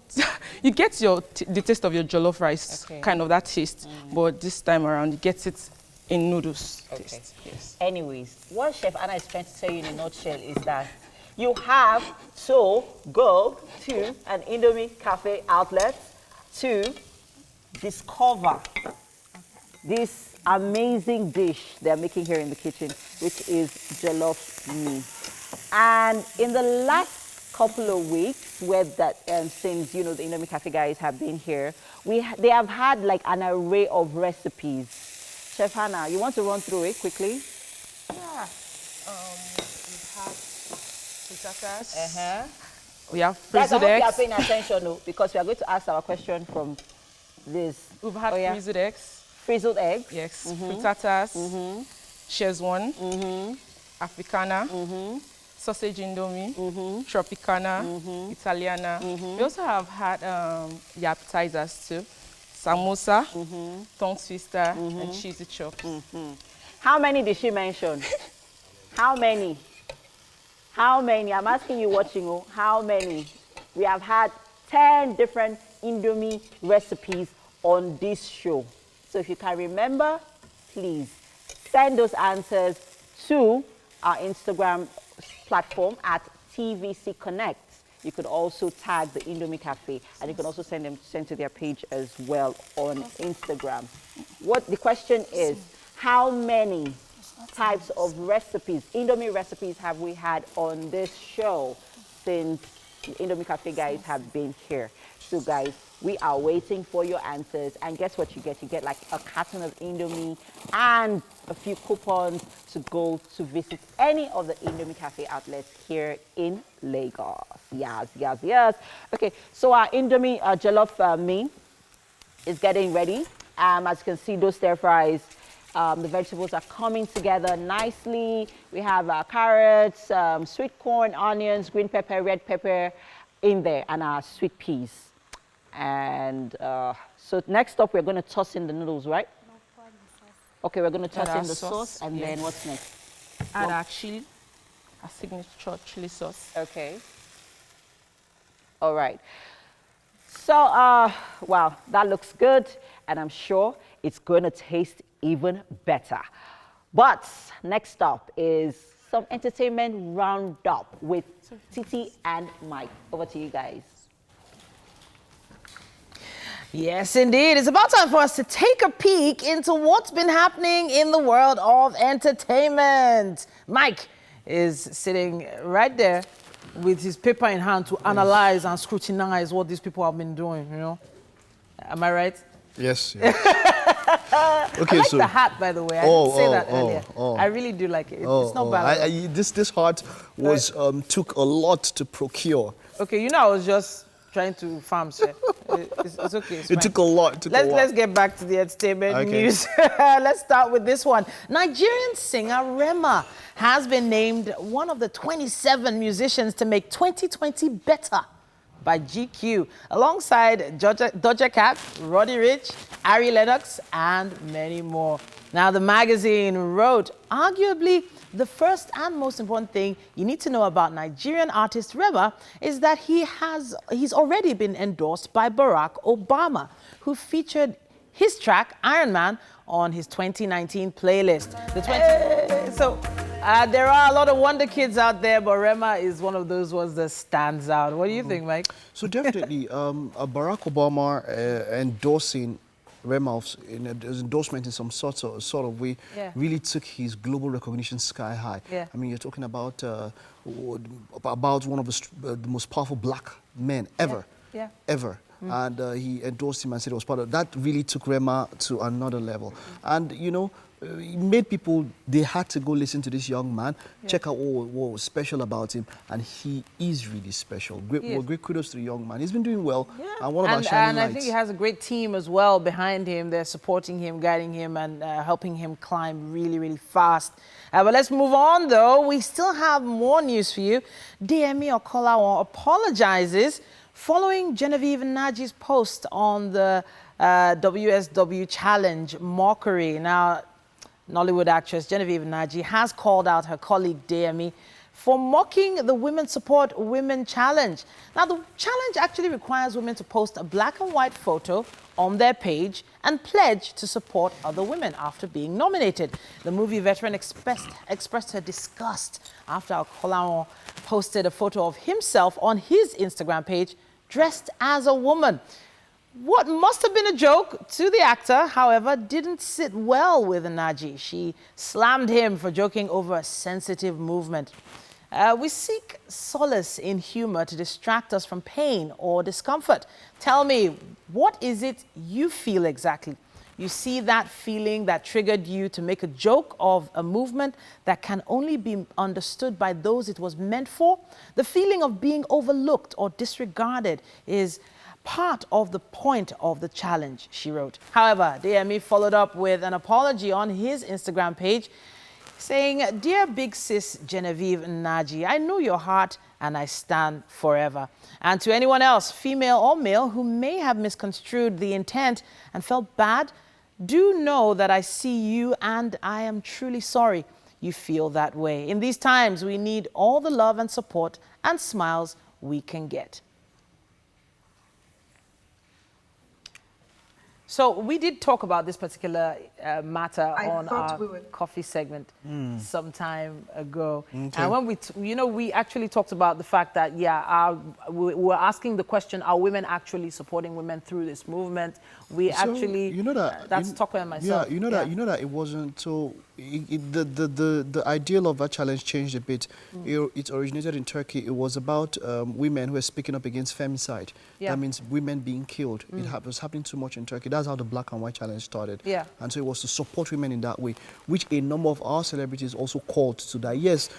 you get the taste of your jollof rice, kind of that taste. But this time around, you get it in noodles taste. Yes. Anyways, what Chef Anna is trying to tell you in a nutshell is that you have to go to an Indomie cafe outlet to discover this amazing dish they're making here in the kitchen, which is jollof me. And in the last couple of weeks, where that since the Indomie Cafe guys have been here, they have had like an array of recipes. Chef Hannah, you want to run through it quickly? Yeah. We've had frittatas. We have frizzled eggs. You are paying attention, though, because we are going to ask our question from this. We've had frizzled eggs. Frizzled eggs. Yes. Frittatas. Szechuan. Africana. Sausage Indomie, Tropicana, Italiana. We also have had the appetizers too. Samosa, tongue twister, and cheesy chops. How many did she mention? How many? How many? I'm asking you watching, how many? We have had 10 different Indomie recipes on this show. So if you can remember, please send those answers to our Instagram platform at TVC Connect. You could also tag the Indomie Cafe, and you can also send to their page as well on Instagram. What the question is, how many types of recipes, Indomie recipes, have we had on this show since the Indomie Cafe guys have been here? So guys, we are waiting for your answers, and guess what you get? You get like a carton of Indomie and a few coupons to go to visit any of the Indomie Cafe outlets here in Lagos. Yes. Okay, so our Indomie jollof me is getting ready. As you can see, those stir fries, the vegetables are coming together nicely. We have carrots, sweet corn, onions, green pepper, red pepper in there, and our sweet peas. And so next up, we're going to toss in the noodles, right? Okay, we're going to toss in the sauce, and then what's next? Add our chili, our signature chili sauce. Okay. All right. So, wow, that looks good, and I'm sure it's going to taste even better. But next up is some entertainment roundup with Titi and Mike. Over to you guys. Yes, indeed. It's about time for us to take a peek into what's been happening in the world of entertainment. Mike is sitting right there with his paper in hand to analyze and scrutinize what these people have been doing, Am I right? Yes. Okay, I like the hat, by the way. I didn't say that earlier. I really do like it. It's not bad. This hat was took a lot to procure. Okay, I was just trying to farm, sir. It's okay. It took a lot. Let's get back to the entertainment news. Let's start with this one. Nigerian singer Rema has been named one of the 27 musicians to make 2020 better by GQ, alongside Doja Cat, Roddy Ricch, Ari Lennox, and many more. Now, the magazine wrote, arguably, the first and most important thing you need to know about Nigerian artist Rema is that he's already been endorsed by Barack Obama, who featured his track, Iron Man, on his 2019 playlist. There are a lot of wonder kids out there, but Rema is one of those ones that stands out. What do you think, Mike? So definitely, Barack Obama endorsing Rema in an endorsement in some sort of way really took his global recognition sky high. Yeah. I mean, you're talking about one of the most powerful black men ever. Yeah. Ever. And he endorsed him and said it was part of that. Really took Rema to another level. And it made people, they had to go listen to this young man, check out what was special about him, and he is really special. Great kudos to the young man. He's been doing well, and one of our shining lights. I think he has a great team as well behind him. They're supporting him, guiding him, and helping him climb really, really fast. But let's move on, though. We still have more news for you. DME Okolawon apologizes following Genevieve Naji's post on the WSW Challenge mockery. Now, Nollywood actress Genevieve Naji has called out her colleague DME for mocking the Women Support Women Challenge. Now, the challenge actually requires women to post a black and white photo on their page and pledge to support other women after being nominated. The movie veteran expressed her disgust after Alkolao posted a photo of himself on his Instagram page dressed as a woman. What must have been a joke to the actor, however, didn't sit well with Naji. She slammed him for joking over a sensitive movement. We seek solace in humor to distract us from pain or discomfort. Tell me, what is it you feel exactly? You see that feeling that triggered you to make a joke of a movement that can only be understood by those it was meant for? The feeling of being overlooked or disregarded is part of the point of the challenge, she wrote. However, DME followed up with an apology on his Instagram page, saying, "Dear big sis Genevieve Naji, I know your heart and I stand forever." And to anyone else, female or male, who may have misconstrued the intent and felt bad, do know that I see you and I am truly sorry you feel that way. In these times, we need all the love and support and smiles we can get. So we did talk about this particular matter on our coffee segment some time ago. Okay. And when we actually talked about the fact that, we were asking the question, are women actually supporting women through this movement? We actually, that's talking about myself. Yeah, you know that it wasn't so, the ideal of that challenge changed a bit. It originated in Turkey. It was about women who were speaking up against femicide. Yeah. That means women being killed. It was happening too much in Turkey. That's how the black and white challenge started. Yeah. And so it was to support women in that way, which a number of our celebrities also called to that. Yes,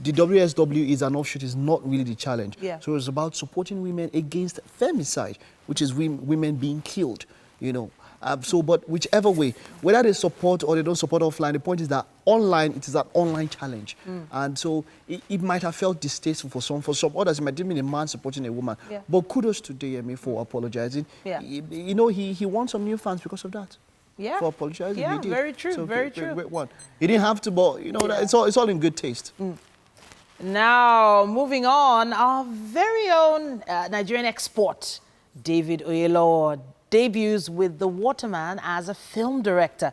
the WSW is an offshoot, is not really the challenge. Yeah. So it was about supporting women against femicide, which is women being killed, but whichever way, whether they support or they don't support offline, the point is that online, it is an online challenge. And so it might have felt distasteful for some others. It might have been a man supporting a woman. Yeah. But kudos to DMA for apologizing. Yeah. He won some new fans because of that. Yeah. For apologizing. Yeah, he did. Very true, so very true. Great one. He didn't have to, but it's all in good taste. Now, moving on, our very own Nigerian export, David Oyelowo, debuts with The Waterman as a film director.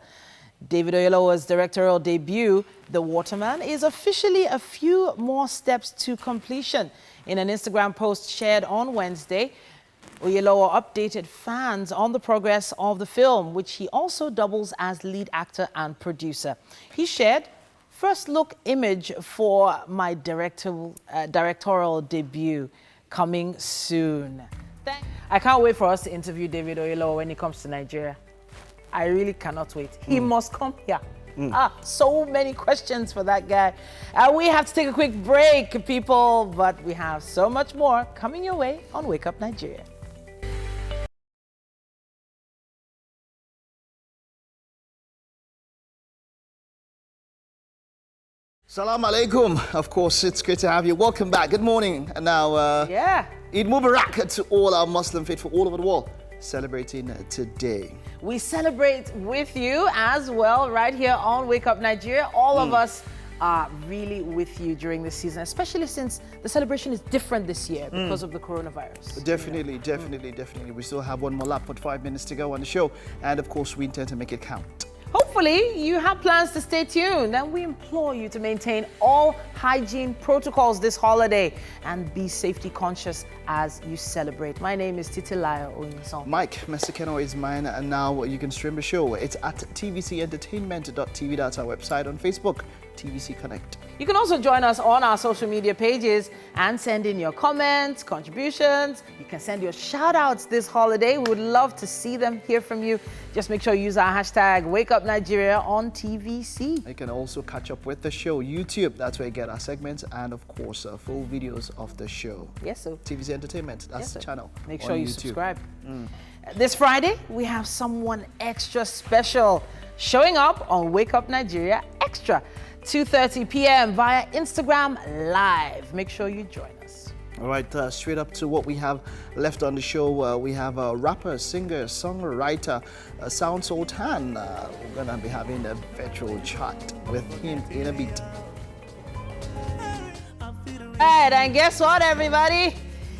David Oyelowo's directorial debut, The Waterman, is officially a few more steps to completion. In an Instagram post shared on Wednesday, Oyelowo updated fans on the progress of the film, which he also doubles as lead actor and producer. He shared, "First look image for my directorial debut, coming soon." I can't wait for us to interview David Oyelowo when he comes to Nigeria. I really cannot wait. He must come here. So many questions for that guy. We have to take a quick break, people, but we have so much more coming your way on Wake Up Nigeria. Salam alaikum. Of course, it's great to have you. Welcome back. Good morning. And now, Eid Mubarak to all our Muslim faithful all over the world celebrating today. We celebrate with you as well right here on Wake Up Nigeria. All of us are really with you during this season, especially since the celebration is different this year because of the coronavirus. Definitely, definitely. We still have one more lap, 5 minutes to go on the show. And of course, we intend to make it count. Hopefully, you have plans to stay tuned, and we implore you to maintain all hygiene protocols this holiday and be safety conscious as you celebrate. My name is Titilayo Oyinson. Mike Messikeno is mine, and now you can stream the show. It's at tvcentertainment.tv. That's our website. On Facebook, TVC Connect. You can also join us on our social media pages and send in your comments, contributions. You can send your shout outs this holiday. We would love to see them, hear from you. Just make sure you use our hashtag WakeUpNigeria on TVC. You can also catch up with the show, YouTube. That's where you get our segments and, of course, full videos of the show. Yes, sir. TVC Entertainment, that's the channel. Make sure you subscribe. This Friday, we have someone extra special showing up on Wake Up Nigeria Extra. 2:30 p.m. via Instagram Live. Make sure you join us. All right, straight up to what we have left on the show. We have a rapper, singer, songwriter, Sultan. We're going to be having a virtual chat with him in a bit. right, and guess what, everybody?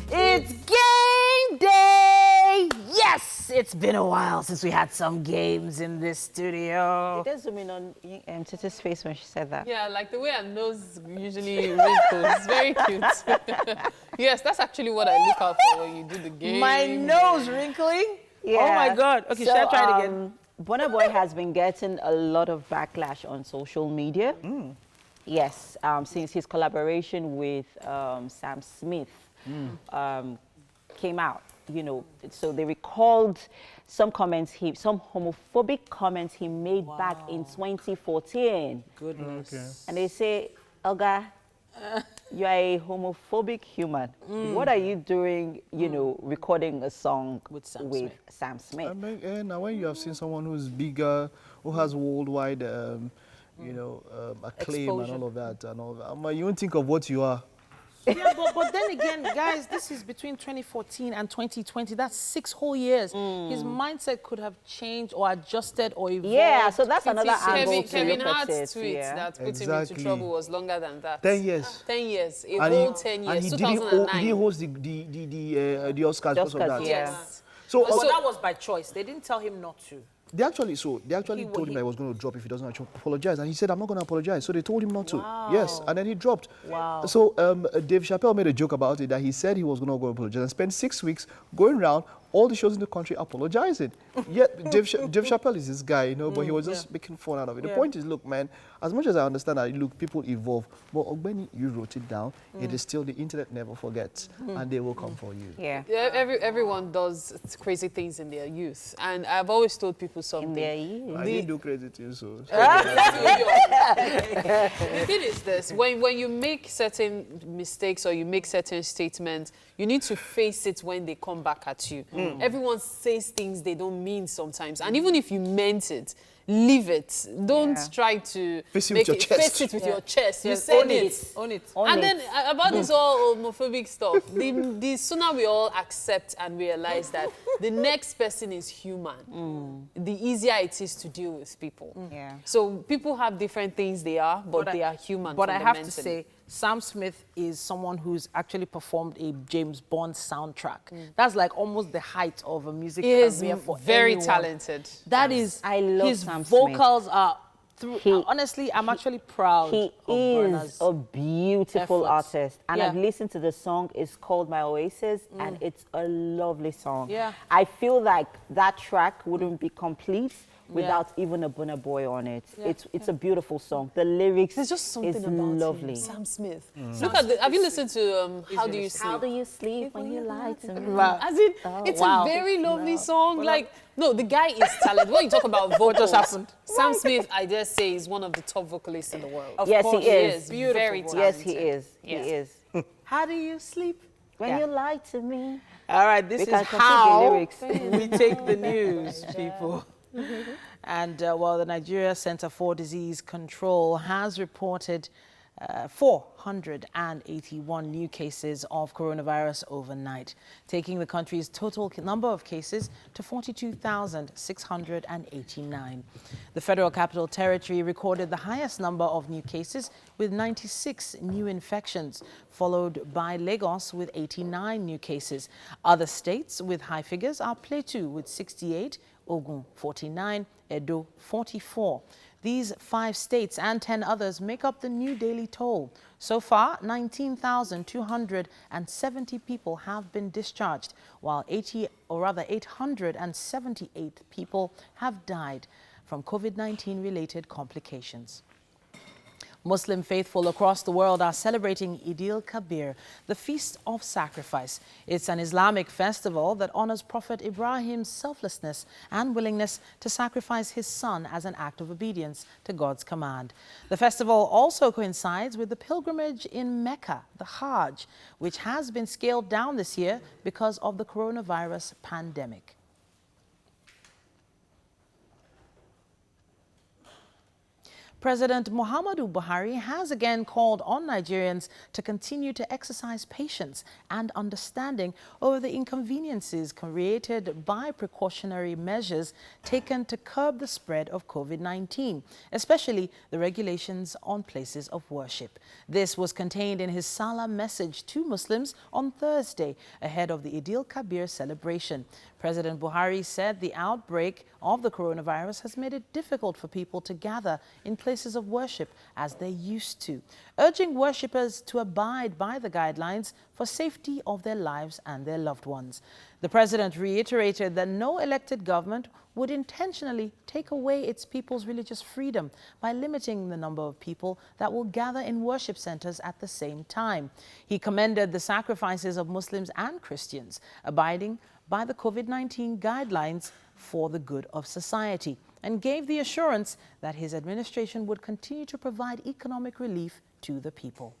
It's game day! Yes! It's been a while since we had some games in this studio. Did they zoom in on Titi's face when she said that? Yeah, like the way her nose usually wrinkles. It's very cute. Yes, that's actually what I look out for when you do the game. My nose wrinkling? Yeah. Oh my God. Okay, should I try it again? Burna Boy has been getting a lot of backlash on social media. Yes, since his collaboration with Sam Smith came out, you know, so they recalled some comments, some homophobic comments he made back in 2014. Goodness. Okay. And they say, Olga, you are a homophobic human. What are you doing, you know, recording a song with Sam Smith? I mean, now when you have seen someone who's bigger, who has worldwide, you know, acclaim Exposure. and all of that, you won't think of what you are. Yeah, but then again, guys, this is between 2014 and 2020. That's 6 whole years. His mindset could have changed or adjusted or evolved. Yeah, so that's another angle to Kevin look at Hart's it. tweet Yeah. that put him into trouble was longer than that. 10 years. 10 years. A And whole 10 years. And he 2009. didn't host the Oscars because of that. Yes. So, But that was by choice. They didn't tell him not to. They actually told him that he was going to drop if he doesn't apologize, and he said, "I'm not going to apologize." So they told him not to. Yes, and then he dropped. Wow. So Dave Chappelle made a joke about it that he said he was going to go apologize and spent 6 weeks going around all the shows in the country apologizing. Yet Dave Chappelle is this guy, you know, but he was just making fun out of it. The point is, look, man, as much as I understand that, look, people evolve, but Ogbeni, you wrote it down. It is still the internet never forgets, and they will come for you. Yeah. Everyone does crazy things in their youth, and I've always told people something. In their youth. I didn't do crazy things, so. The thing is this, when you make certain mistakes or you make certain statements, you need to face it when they come back at you. Everyone says things they don't mean sometimes, and even if you meant it, leave it. Don't try to face it with your chest. Face it with your chest. You Yes, said own it. Own it. And then about this all homophobic stuff, the sooner we all accept and realize that the next person is human, the easier it is to deal with people. Yeah. So people have different things they are, but they are human. But I have to fundamentally. say, Sam Smith is someone who's actually performed a James Bond soundtrack. That's like almost the height of a music He is career for very anyone. talented. That is, I love his Sam Smith. vocals are through. Honestly, I'm actually proud. He of is Burna's a beautiful efforts. artist. And Yeah. I've listened to the song. It's called My Oasis, and it's a lovely song. Yeah. I feel like that track wouldn't be complete without even a Burna Boy on it. It's a beautiful song. The lyrics There's just something is about lovely. him, Sam Smith. Look at have you listened to How Do You Sleep? How do you sleep when you lie to me? As in, it's a very lovely song. Like, no, the guy is talented. When you talk about vocals, What just happened? Sam Smith, I dare say, is one of the top vocalists in the world. Yes, course, he is. Beautiful Very voice. talented. Yes, he is. Yeah. He is. How do you sleep? When you lie to me. All right, this We is can complete the how lyrics. we take the news, people. And well, the Nigeria Center for Disease Control has reported 481 new cases of coronavirus overnight, taking the country's total number of cases to 42,689. The Federal Capital Territory recorded the highest number of new cases with 96 new infections, followed by Lagos with 89 new cases. Other states with high figures are Plateau with 68, Ogun 49, Edo 44. These 5 states and 10 others make up the new daily toll. So far, 19,270 people have been discharged, while 878 people have died from COVID-19 related complications. Muslim faithful across the world are celebrating Eid al-Kabir, the Feast of Sacrifice. It's an Islamic festival that honors Prophet Ibrahim's selflessness and willingness to sacrifice his son as an act of obedience to God's command. The festival also coincides with the pilgrimage in Mecca, the Hajj, which has been scaled down this year because of the coronavirus pandemic. President Muhammadu Buhari has again called on Nigerians to continue to exercise patience and understanding over the inconveniences created by precautionary measures taken to curb the spread of COVID-19, especially the regulations on places of worship. This was contained in his Sallah message to Muslims on Thursday ahead of the Eid al-Kabir celebration. President Buhari said the outbreak of the coronavirus has made it difficult for people to gather in places of worship as they used to, urging worshippers to abide by the guidelines for safety of their lives and their loved ones. The president reiterated that no elected government would intentionally take away its people's religious freedom by limiting the number of people that will gather in worship centers at the same time. He commended the sacrifices of Muslims and Christians, abiding by the COVID-19 guidelines for the good of society, and gave the assurance that his administration would continue to provide economic relief to the people.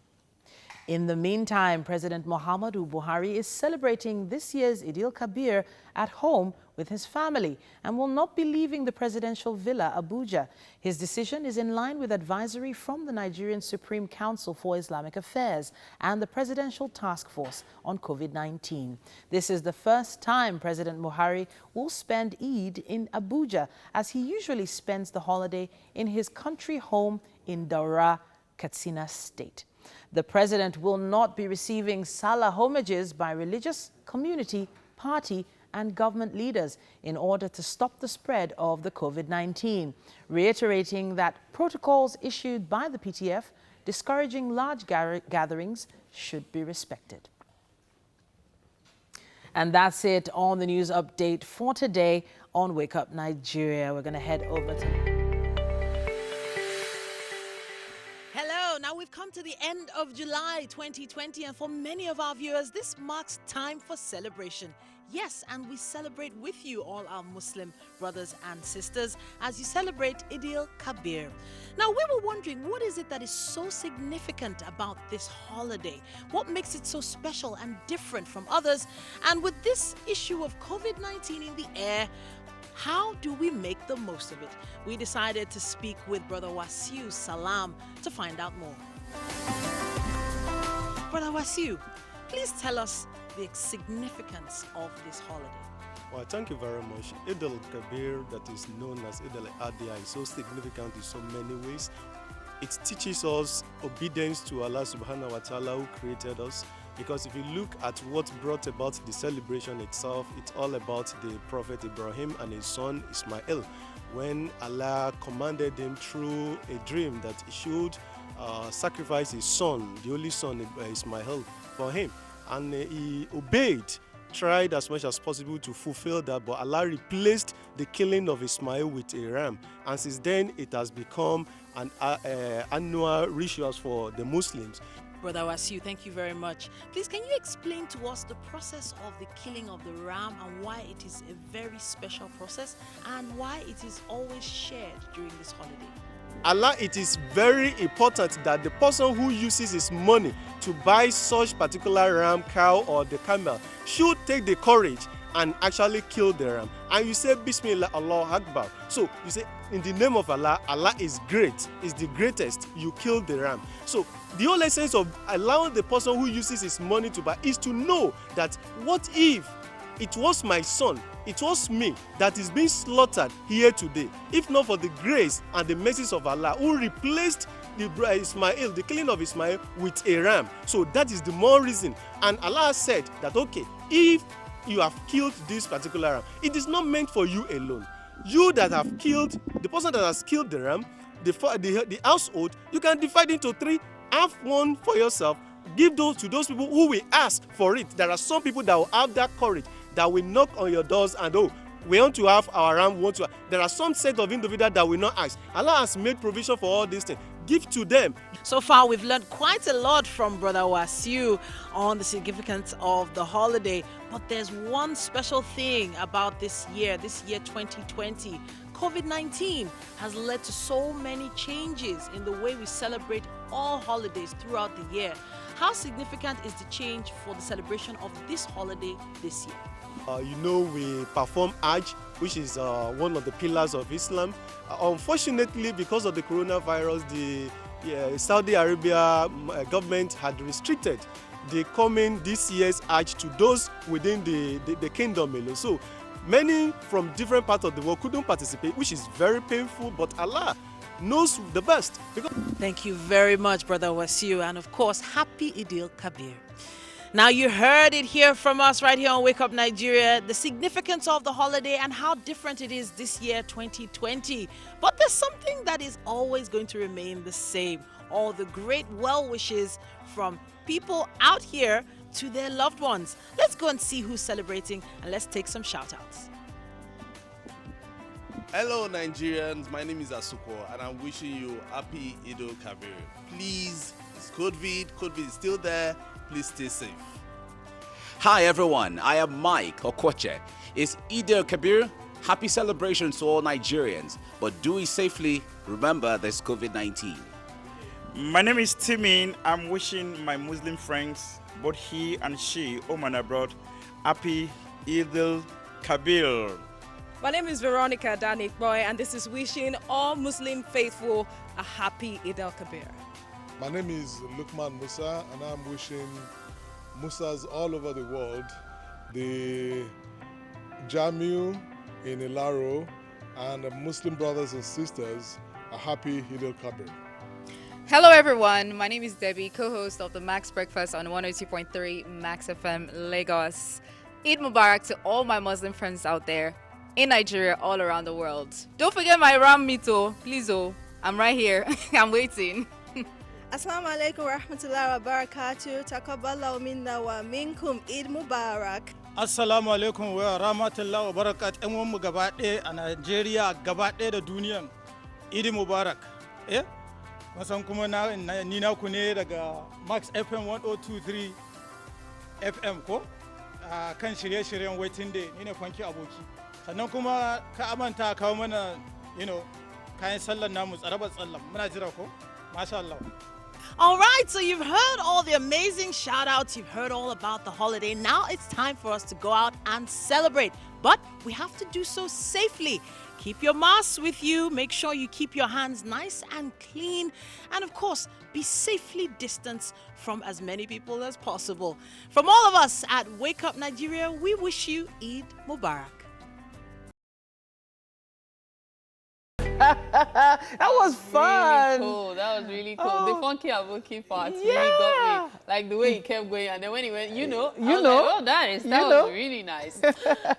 In the meantime, President Muhammadu Buhari is celebrating this year's Eid al-Kabir at home with his family and will not be leaving the presidential villa, Abuja. His decision is in line with advisory from the Nigerian Supreme Council for Islamic Affairs and the Presidential Task Force on COVID-19. This is the first time President Buhari will spend Eid in Abuja, as he usually spends the holiday in his country home in Daura, Katsina State. The president will not be receiving Sallah homages by religious, community, party, and government leaders in order to stop the spread of the COVID-19, reiterating that protocols issued by the PTF discouraging large gatherings should be respected. And that's it on the news update for today on Wake Up Nigeria. We're going to head over to... Now we've come to the end of July 2020, and for many of our viewers, this marks time for celebration. Yes, and we celebrate with you, all our Muslim brothers and sisters, as you celebrate Eid al-Kabir. Now, we were wondering, what is it that is so significant about this holiday? What makes it so special and different from others? And with this issue of COVID-19 in the air, how do we make the most of it? We decided to speak with Brother Wasiu Salam to find out more. Brother Wasiu, please tell us the significance of this holiday. Well, thank you very much. Eid al-Kabir, that is known as Eid al-Adha, is so significant in so many ways. It teaches us obedience to Allah subhanahu wa ta'ala, who created us. Because if you look at what brought about the celebration itself, it's all about the Prophet Ibrahim and his son Ismail, when Allah commanded him through a dream that he should sacrifice his son, the only son Ismail, for him. And he obeyed, tried as much as possible to fulfill that, but Allah replaced the killing of Ismail with a ram. And since then, it has become an annual ritual for the Muslims. Brother Wasiu, thank you very much. Please, can you explain to us the process of the killing of the ram and why it is a very special process and why it is always shared during this holiday? Allah, it is very important that the person who uses his money to buy such particular ram, cow, or the camel should take the courage and actually kill the ram. And you say, Bismillah, Allah Akbar. So you say, in the name of Allah, Allah is great, is the greatest, you kill the ram. So the whole essence of allowing the person who uses his money to buy is to know that what if it was my son, it was me that is being slaughtered here today, if not for the grace and the mercies of Allah, who replaced the killing of Ismail with a ram. So that is the more reason. And Allah said that, okay, if you have killed this particular ram, it is not meant for you alone. You that have killed, the person that has killed the ram, the household, you can divide into three. Have one for yourself, give those to those people who will ask for it. There are some people that will have that courage, that will knock on your doors and, oh, we want to have our ram, there are some set of individuals that will not ask. Allah has made provision for all these things. Give to them. So far, we've learned quite a lot from Brother Wasiu on the significance of the holiday. But there's one special thing about this year 2020. COVID-19 has led to so many changes in the way we celebrate all holidays throughout the year. How significant is the change for the celebration of this holiday this year? We perform Hajj, which is one of the pillars of Islam. Unfortunately, because of the coronavirus, the Saudi Arabia government had restricted the coming this year's Hajj to those within the kingdom alone. So many from different parts of the world couldn't participate, which is very painful, but Allah knows the best. Thank you very much, Brother Wasiu, and of course, happy Idil Kabir. Now, you heard it here from us right here on Wake Up Nigeria, the significance of the holiday and how different it is this year, 2020. But there's something that is always going to remain the same. All the great well wishes from people out here to their loved ones. Let's go and see who's celebrating, and let's take some shout-outs. Hello Nigerians, my name is Asuko and I'm wishing you happy Idil Kabir. Please, it's COVID is still there, please stay safe. Hi everyone, I am Mike Okoche. It's Idil Kabir, happy celebrations to all Nigerians, but do it safely, remember there's COVID-19. My name is Timin, I'm wishing my Muslim friends, both he and she, home and abroad, happy Idil Kabir. My name is Veronica Danik Boy, and this is wishing all Muslim faithful a happy Eid al-Kabir. My name is Lukman Musa, and I'm wishing Musas all over the world, the Jamiu in Ilaro, and Muslim brothers and sisters a happy Eid al-Kabir. Hello everyone, my name is Debbie, co-host of the Max Breakfast on 102.3 Max FM Lagos. Eid Mubarak to all my Muslim friends out there in Nigeria, all around the world. Don't forget my ram meat, please, I'm right here. I'm waiting. Assalamu alaikum wa rahmatullahi wa barakatuh. Taqabbalallahu minna wa minkum. Eid Mubarak. Assalamu alaikum wa rahmatullahi wa barakatuh. Yan uwanmu gaba ɗaya a Najeriya, gaba ɗaya da duniyan. Eid Mubarak. Masan kuma ni naku ne daga Max FM 102.3 FM ko? Kan shirye-shiryen Waiting Day, ni ne Kwanki Aboki. Sannan kuma ka amanta kawo mana, kayan sallar namu tsarabar tsallan. Muna jira ko? Masha Allah. All right, so you've heard all the amazing shout-outs. You've heard all about the holiday. Now it's time for us to go out and celebrate. But we have to do so safely. Keep your masks with you. Make sure you keep your hands nice and clean. And of course, be safely distanced from as many people as possible. From all of us at Wake Up Nigeria, we wish you Eid Mubarak. That was fun. Really cool. That was really cool. The funky Aboki part really got me. Like the way he kept going, and then when he went, I was like, oh, that was really nice.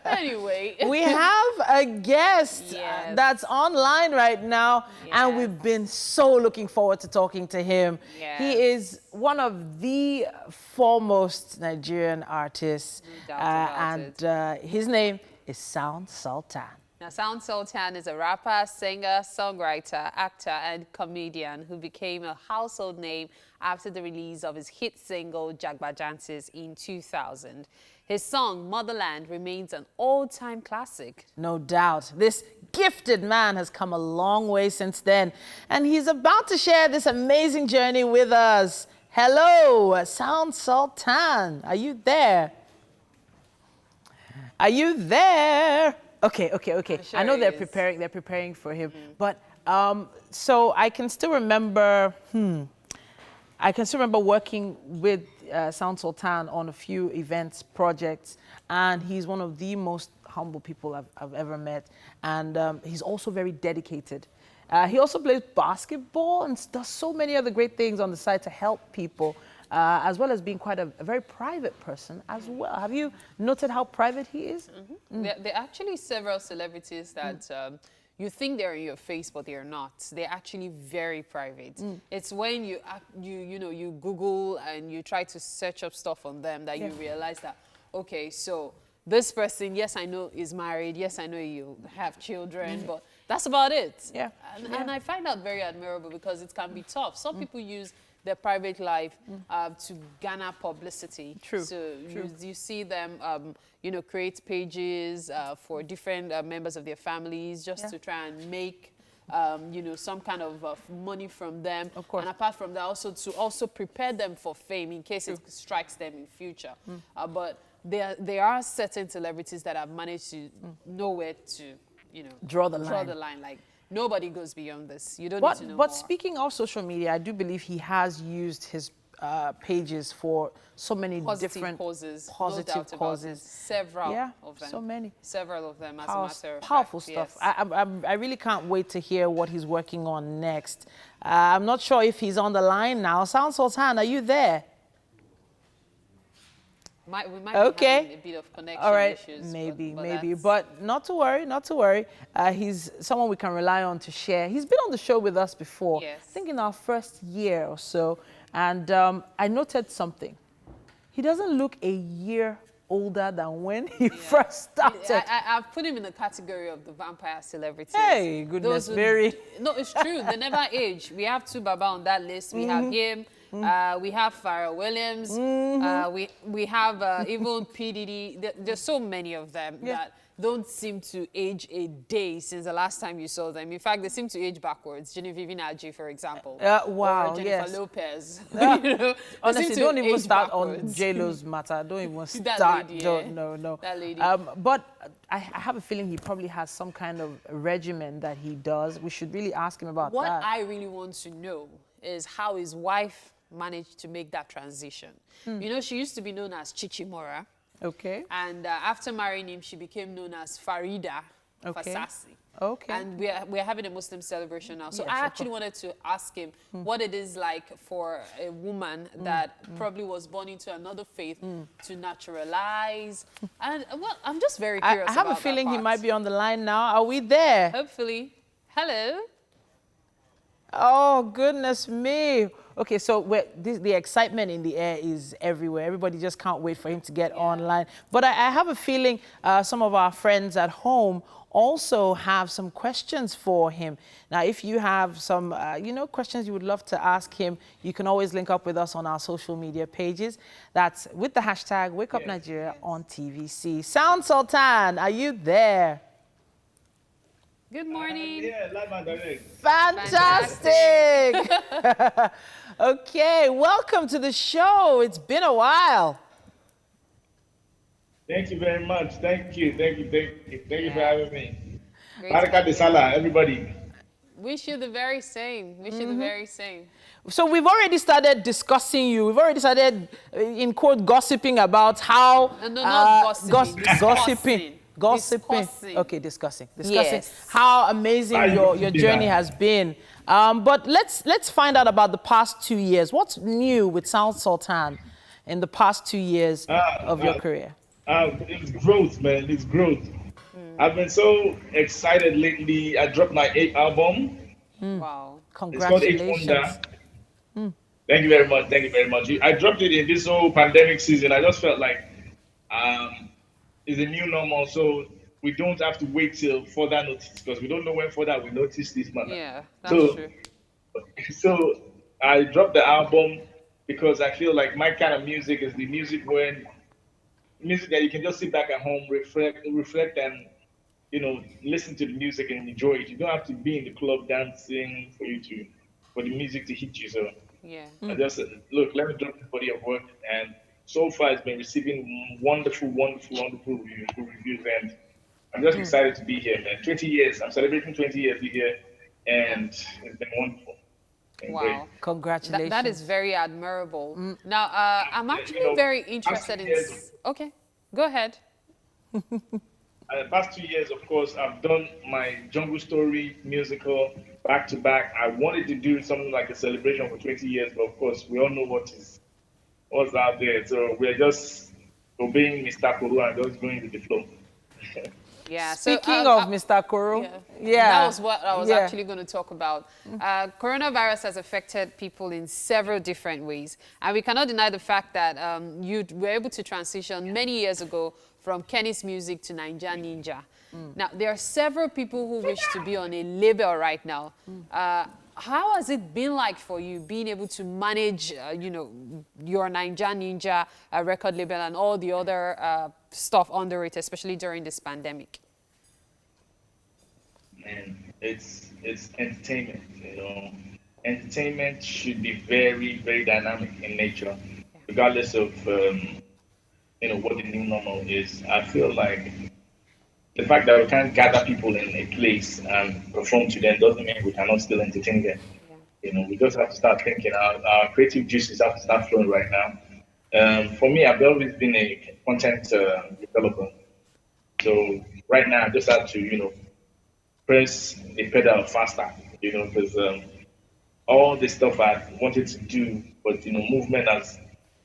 Anyway, we have a guest that's online right now, and we've been so looking forward to talking to him. He is one of the foremost Nigerian artists, and his name is Sultan. Now, Sultan is a rapper, singer, songwriter, actor, and comedian who became a household name after the release of his hit single, Jagba Jances, in 2000. His song, Motherland, remains an all-time classic. No doubt. This gifted man has come a long way since then, and he's about to share this amazing journey with us. Hello, Sultan. Are you there? Are you there? Okay. Sure I know they're preparing for him. But so I can still remember working with Sultan on a few events, projects, and he's one of the most humble people I've ever met. And he's also very dedicated. He also plays basketball and does so many other great things on the side to help people, as well as being quite a very private person as well. Have you noted how private he is? There are actually several celebrities that you think they're in your face, but they're not. They're actually very private. It's when you Google and you try to search up stuff on them that you realize that, okay, so this person, yes, I know is married. Yes, I know you have children, but that's about it. And I find that very admirable because it can be tough. Some people use their private life to garner publicity. So you see them, create pages for different members of their families just to try and make, some kind of money from them. Of course. And apart from that, also to prepare them for fame in case it strikes them in future. But there are certain celebrities that have managed to know where to, draw the line. Like, nobody goes beyond this. You don't But, need to know but more. speaking of social media, I do believe he has used his pages for so many different causes. positive No doubt causes. Several of them. So many. Several of them, as a matter of powerful fact. stuff. Yes. I really can't wait to hear what he's working on next. I'm not sure if he's on the line now. Sultan, are you there? We might be having a bit of connection issues. Maybe. But not to worry. He's someone we can rely on to share. He's been on the show with us before. Yes. I think in our first year or so. And I noted something. He doesn't look a year older than when he first started. I've put him in the category of the vampire celebrities. Hey, goodness, Mary. No, it's true. They never age. We have two Baba on that list. We have him. We have Pharrell Williams. We have even P. Diddy. There's so many of them that don't seem to age a day since the last time you saw them. In fact, they seem to age backwards. Genevieve Nnaji, for example. Wow, or Jennifer Lopez. Honestly, don't even start on J-Lo's matter. Don't even start. That lady, No. That lady. But I have a feeling he probably has some kind of regimen that he does. We should really ask him about that. What I really want to know is how his wife managed to make that transition. She used to be known as Chichimora. Okay. And after marrying him, she became known as Farida Fasasi. Okay. And we're having a Muslim celebration now. So Yes, I actually wanted to ask him what it is like for a woman that probably was born into another faith to naturalize. And, well, I'm just very curious I have a feeling he might be on the line now. Are we there? Hopefully. Hello. Oh, goodness me. Okay, so the excitement in the air is everywhere. Everybody just can't wait for him to get online. But I have a feeling some of our friends at home also have some questions for him. Now, if you have some, questions you would love to ask him, you can always link up with us on our social media pages. That's with the hashtag #WakeUpNigeria on TVC. Sound Sultan, are you there? Good morning. Live and direct. Fantastic. Okay, welcome to the show. It's been a while. Thank you very much. Thank you for having me. Barakat Sallah, everybody. Wish you the very same. Wish you the very same. So we've already started discussing you. We've already started, in quote, gossiping about how... No, not gossiping. Gossiping. Okay, discussing. Yes. How amazing your journey has been. But let's find out about the past 2 years. What's new with Sound Sultan in the past 2 years of your career? It's growth, man. It's growth. I've been so excited lately. I dropped my 8th album. Wow. Congratulations. It's called 8 Wonder. Thank you very much. Thank you very much. I dropped it in this whole pandemic season. I just felt like it's a new normal, so we don't have to wait till further notice because we don't know when further we notice this matter. Yeah, that's true. So I dropped the album because I feel like my kind of music is the music that you can just sit back at home, reflect, and listen to the music and enjoy it. You don't have to be in the club dancing for the music to hit you. So yeah, I just said, look, let me drop the body of work, and so far it's been receiving wonderful reviews, and I'm just excited to be here, man. 20 years, I'm celebrating 20 years here, and it's been wonderful. Wow. Great. Congratulations. That is very admirable. Now, I'm actually very interested in... Okay, go ahead. The past 2 years, of course, I've done my Jungle Story musical back to back. I wanted to do something like a celebration for 20 years, but of course, we all know what's out there. So we're just obeying Mr. Kuru and just going with the flow. Yeah. Speaking of Mr. Kuru, that was what I was actually going to talk about. Coronavirus has affected people in several different ways, and we cannot deny the fact that you were able to transition many years ago from Kenny's Music to Nigerian Ninja. Now, there are several people who wish to be on a label right now. How has it been like for you being able to manage, your Nigerian Ninja record label and all the other stuff under it, especially during this pandemic? Man, it's entertainment, Entertainment should be very, very dynamic in nature, regardless of, what the new normal is. I feel like the fact that we can't gather people in a place and perform to them doesn't mean we cannot still entertain them. We just have to start thinking. Our creative juices have to start flowing right now. For me, I've always been a content developer. So right now, I just have to, press the pedal faster, because all the stuff I wanted to do, but movement has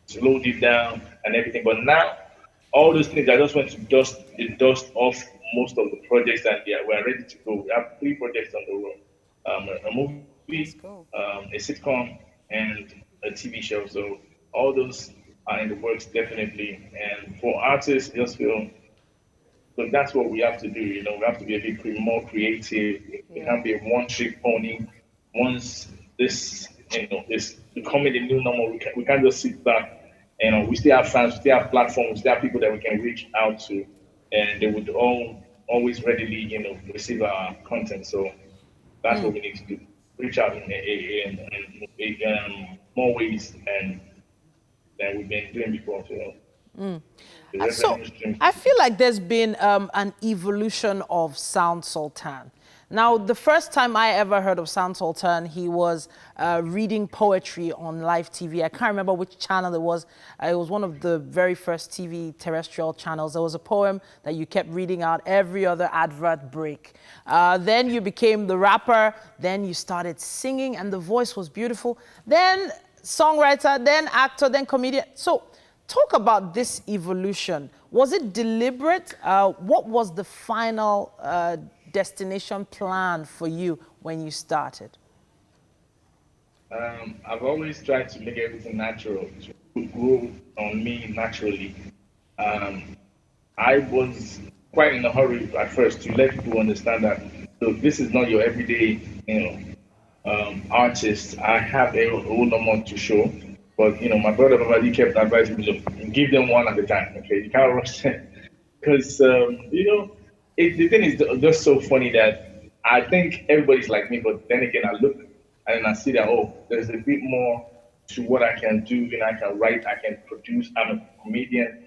slowed it down and everything. But now, all those things, I just want to dust the dust off most of the projects, and we're ready to go. We have 3 projects on the road: a movie, a sitcom, and a TV show. So all those are in the works, definitely. And for artists, just feel. So that's what we have to do. We have to be a bit more creative. It can't be a one-trick pony. Once this, is becoming the new normal, we can't just sit back. We still have fans, we still have platforms, we still have people that we can reach out to, and they would always readily, receive our content. So that's what we need to do: reach out in more ways than we've been doing before. So I feel like there's been an evolution of Sound Sultan. Now, the first time I ever heard of Sound Sultan, he was reading poetry on live TV. I can't remember which channel it was. It was one of the very first TV terrestrial channels. There was a poem that you kept reading out every other advert break. Then you became the rapper. Then you started singing, and the voice was beautiful. Then songwriter, then actor, then comedian. So talk about this evolution. Was it deliberate? What was the final destination plan for you when you started? I've always tried to make everything natural, to grow on me naturally. I was quite in a hurry at first to let people understand that this is not your everyday, artist. I have a whole lot more to show. But, my brother Babadi kept advising me, look, give them one at a time, okay? You can't rush them. Because, the thing is just so funny that I think everybody's like me, but then again, I look and I see that, there's a bit more to what I can do. I can write, I can produce, I'm a comedian.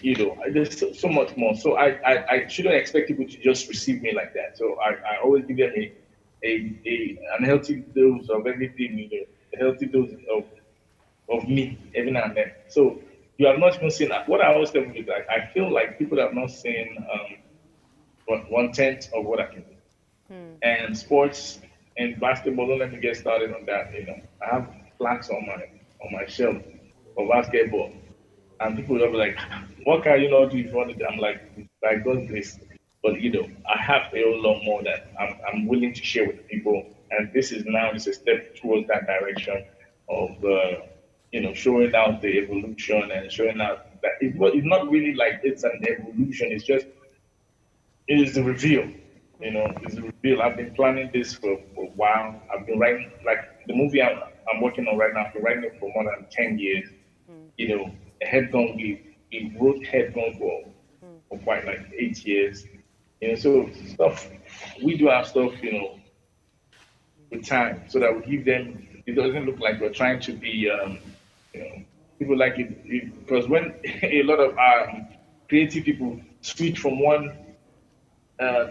There's so much more. So I shouldn't expect people to just receive me like that. So I always give them an healthy dose of everything, a healthy dose of me every now and then. So you have not even seen that. What I always tell people is that I feel like people have not seen 1/10 of what I can do. And sports and basketball, don't let me get started on that. I have plaques on my shelf for basketball. And people will be like, what can you not do if you want to do? I'm like, by God's grace. But I have a whole lot more that I'm willing to share with people. And this is now just a step towards that direction of showing out the evolution and showing out that it's not really like it's an evolution. It is the reveal. It's the reveal. I've been planning this for a while. I've been writing, like the movie I'm working on right now. I've been writing it for more than 10 years. Headgun, we wrote Headgun for quite 8 years. So stuff, we do our stuff, with time, so that we give them. It doesn't look like we're trying to be. People like it because when a lot of creative people switch from one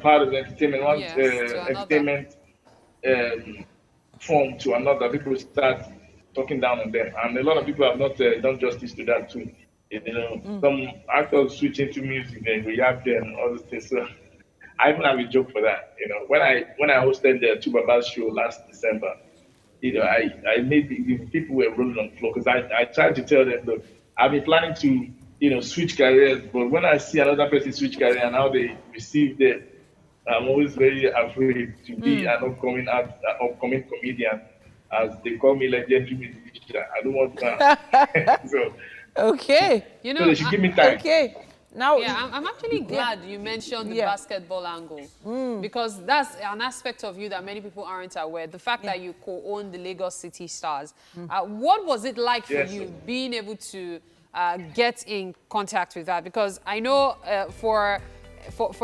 part of the entertainment, entertainment form to another, people start talking down on them, and a lot of people have not done justice to that too. Some actors switch into music, then react and all those things. So I even have a joke for that. When I hosted the Tubabas show last December, I made the people were rolling on the floor because I tried to tell them, look, I've been planning to switch careers, but when I see another person switch career and how they receive it, I'm always very afraid to be an upcoming comedian, as they call me legendary musician. I don't want that. Okay. So they should give me time. Okay. Now, I'm actually glad you mentioned the basketball angle because that's an aspect of you that many people aren't aware. The fact that you co-own the Lagos City Stars. What was it like for you being able to get in contact with that? Because I know for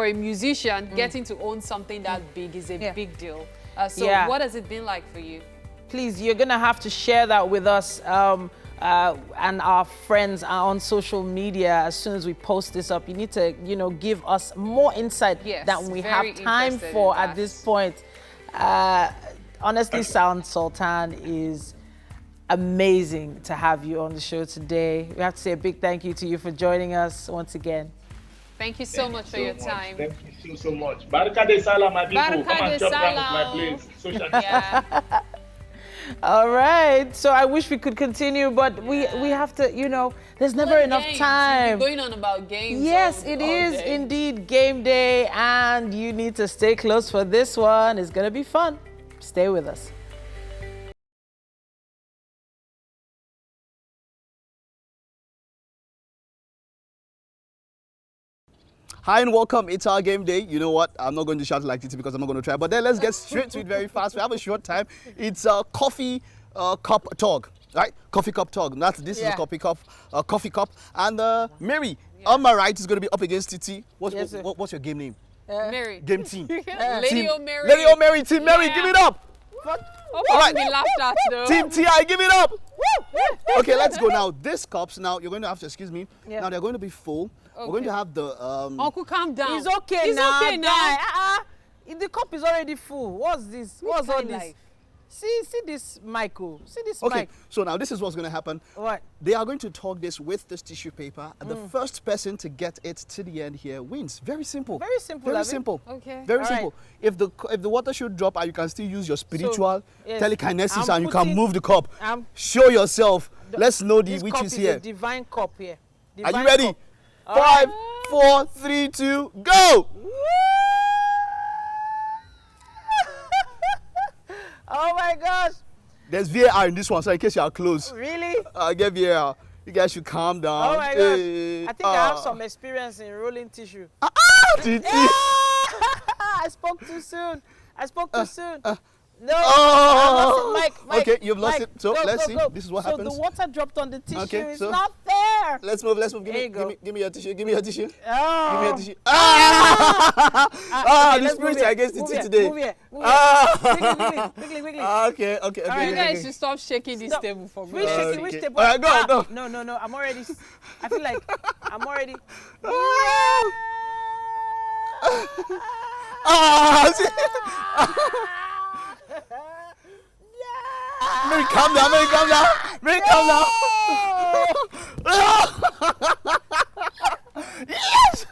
a musician, getting to own something that big is a big deal. So what has it been like for you? Please, you're going to have to share that with us. and our friends are on social media, as soon as we post this up, you need to, you know, give us more insight than we have time for at this point. Honestly, Sultan is amazing to have you on the show today. We have to say a big thank you to you for joining us once again. Thank you so much for your time. Thank you so much. Baraka de Sallah, my people. Come and chop down with my place. Social distance. All right. So I wish we could continue, but we have to, you know, there's never enough time. Going on about games. Yes, it is indeed game day, and you need to stay close for this one. It's going to be fun. Stay with us. Hi and welcome. It's our game day. You know what? I'm not going to shout like this because I'm not going to try. But then let's get straight to it very fast. We have a short time. It's a coffee cup talk, right? Coffee cup talk. This is a coffee cup. And Mary, on my right is going to be up against Titi. What's your game name? Mary. Game team. Lady O'Mary. Lady O'Mary. Team Mary, give it up. All right. We laughed at though. Team TI, give it up. Okay, let's go now. These cups now, you're going to have to excuse me. Now they're going to be full. Okay. We're going to have the Uncle, calm down. It's okay now. The cup is already full. What's this? What's all this? See this, Michael. See this, okay, Mike. So now this is what's going to happen. What? They are going to talk this with this tissue paper. And the first person to get it to the end here wins. Very simple. Very simple. Very simple. Okay. Very simple. Right. If the water should drop, and you can still use your spiritual telekinesis and you can move the cup. Show yourself. Let's know which is here. A divine cup here. Are you ready? Cup. 5, 4, 3, 2, go! Oh my gosh! There's VAR in this one, so in case you are close. Really? Get VAR. You guys should calm down. Oh my gosh! I think I have some experience in rolling tissue. I spoke too soon. No. Oh. Mike, okay, you've lost Mike, it. So let's see. Go. This is what happens. So the water dropped on the tissue. Okay, it's not there. Let's move. Give me your tissue. Give me your tissue. Oh. Give me your tissue. The spirits are against the tea today. Move here. Quickly. Okay. You guys should stop shaking this table for me. Which table? All right, go. No. I'm already. I feel like I'm already. Mary, calm down. Yes!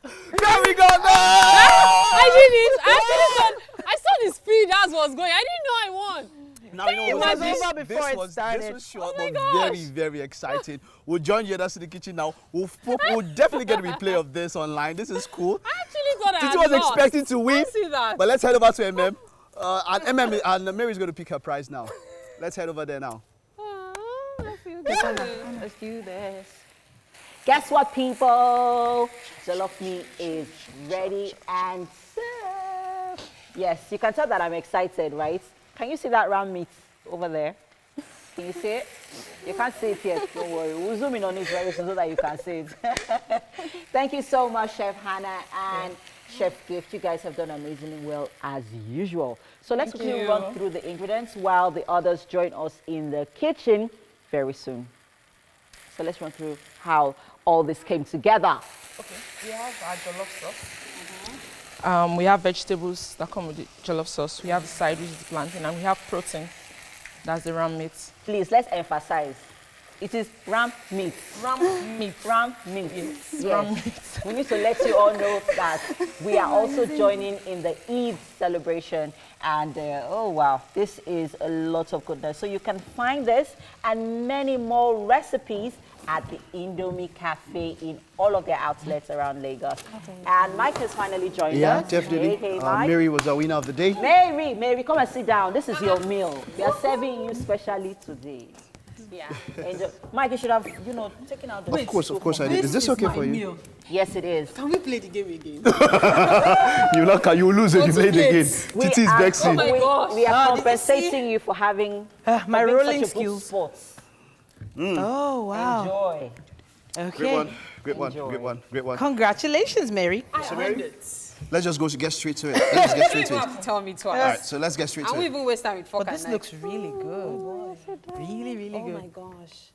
There we go. I did it. I saw the speed as was going. I didn't know I won. Now you know what this was short, but very, very exciting. We'll join you others in the kitchen now. We'll definitely get a replay of this online. This is cool. I actually thought Titi was expecting to win. I see that. But let's head over to MM. And Mary's going to pick her prize now. Let's head over there now. I feel good. Let's do this. Guess what, people? Jollof meat is ready and served. Yes, you can tell that I'm excited, right? Can you see that round meat over there? Can you see it? You can't see it yet, don't worry. We'll zoom in on it very soon so that you can see it. Thank you so much, Chef Hannah and Chef Gift. You guys have done amazingly well as usual. So let's quickly run through the ingredients while the others join us in the kitchen very soon. So let's run through how all this came together. Okay, we have our jollof sauce. We have vegetables that come with the jollof sauce. We have the side, which is the plantain, and we have protein. That's the ram meat. Please, let's emphasize. It is ram meat. Ram meat. Ram meat. Yes. Ram meat. We need to let you all know that we are also joining in the Eid celebration. And oh wow, this is a lot of goodness. So you can find this and many more recipes at the Indomie Cafe in all of their outlets around Lagos. And Mike has finally joined us. Yeah, definitely. Hey, Mike. Mary was our winner of the day. Mary, come and sit down. This is your meal. We are serving you specially today. Yeah. And, Mike, you should have, taken out the... Of course I did. Is this okay for you? Meal. Yes, it is. Can we play the game again? You will lose if you play the game. Titi is vexing. Oh my gosh. We are compensating you for having my rolling such a good sport. Oh, wow. Enjoy. Okay. Great one. Congratulations, Mary. I earned it. Let's just get straight to it. Let's just get straight to You it. don't have to tell me twice. All right, so let's get straight to I won't it. even waste time with fork But and this knife. looks really good. Really, really good. Oh my gosh.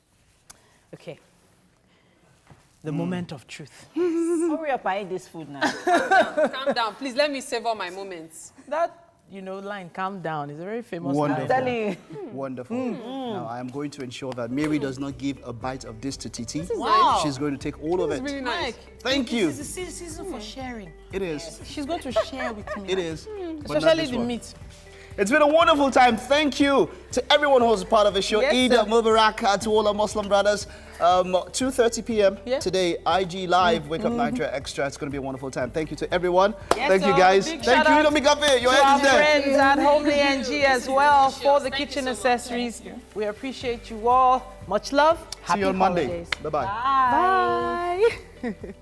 Okay. The moment of truth. Hurry up, I eat this food now. Calm down. Please let me savor my moments. That, line, calm down, is a very famous Wonderful. line. Wonderful. Now, I am going to ensure that Mary does not give a bite of this to Titi. Wow. She's going to take all of it. Really nice. Thank you. This is a season for sharing. It is. She's going to share with me. It is. But not Especially this the one. meat. It's been a wonderful time. Thank you to everyone who was a part of the show. Yes, Eid sir. Mubarak to all our Muslim brothers. 2:30 p.m. today, IG Live, Wake Up Nigeria Extra. It's going to be a wonderful time. Thank you to everyone. Yes, Thank you, sir. guys. Big Thank shout you. out Don't make up it. Your to head our is there. friends at Homely NG as well for the kitchen accessories. We appreciate you all. Much love. See you on Monday. Holidays. Bye-bye. Bye.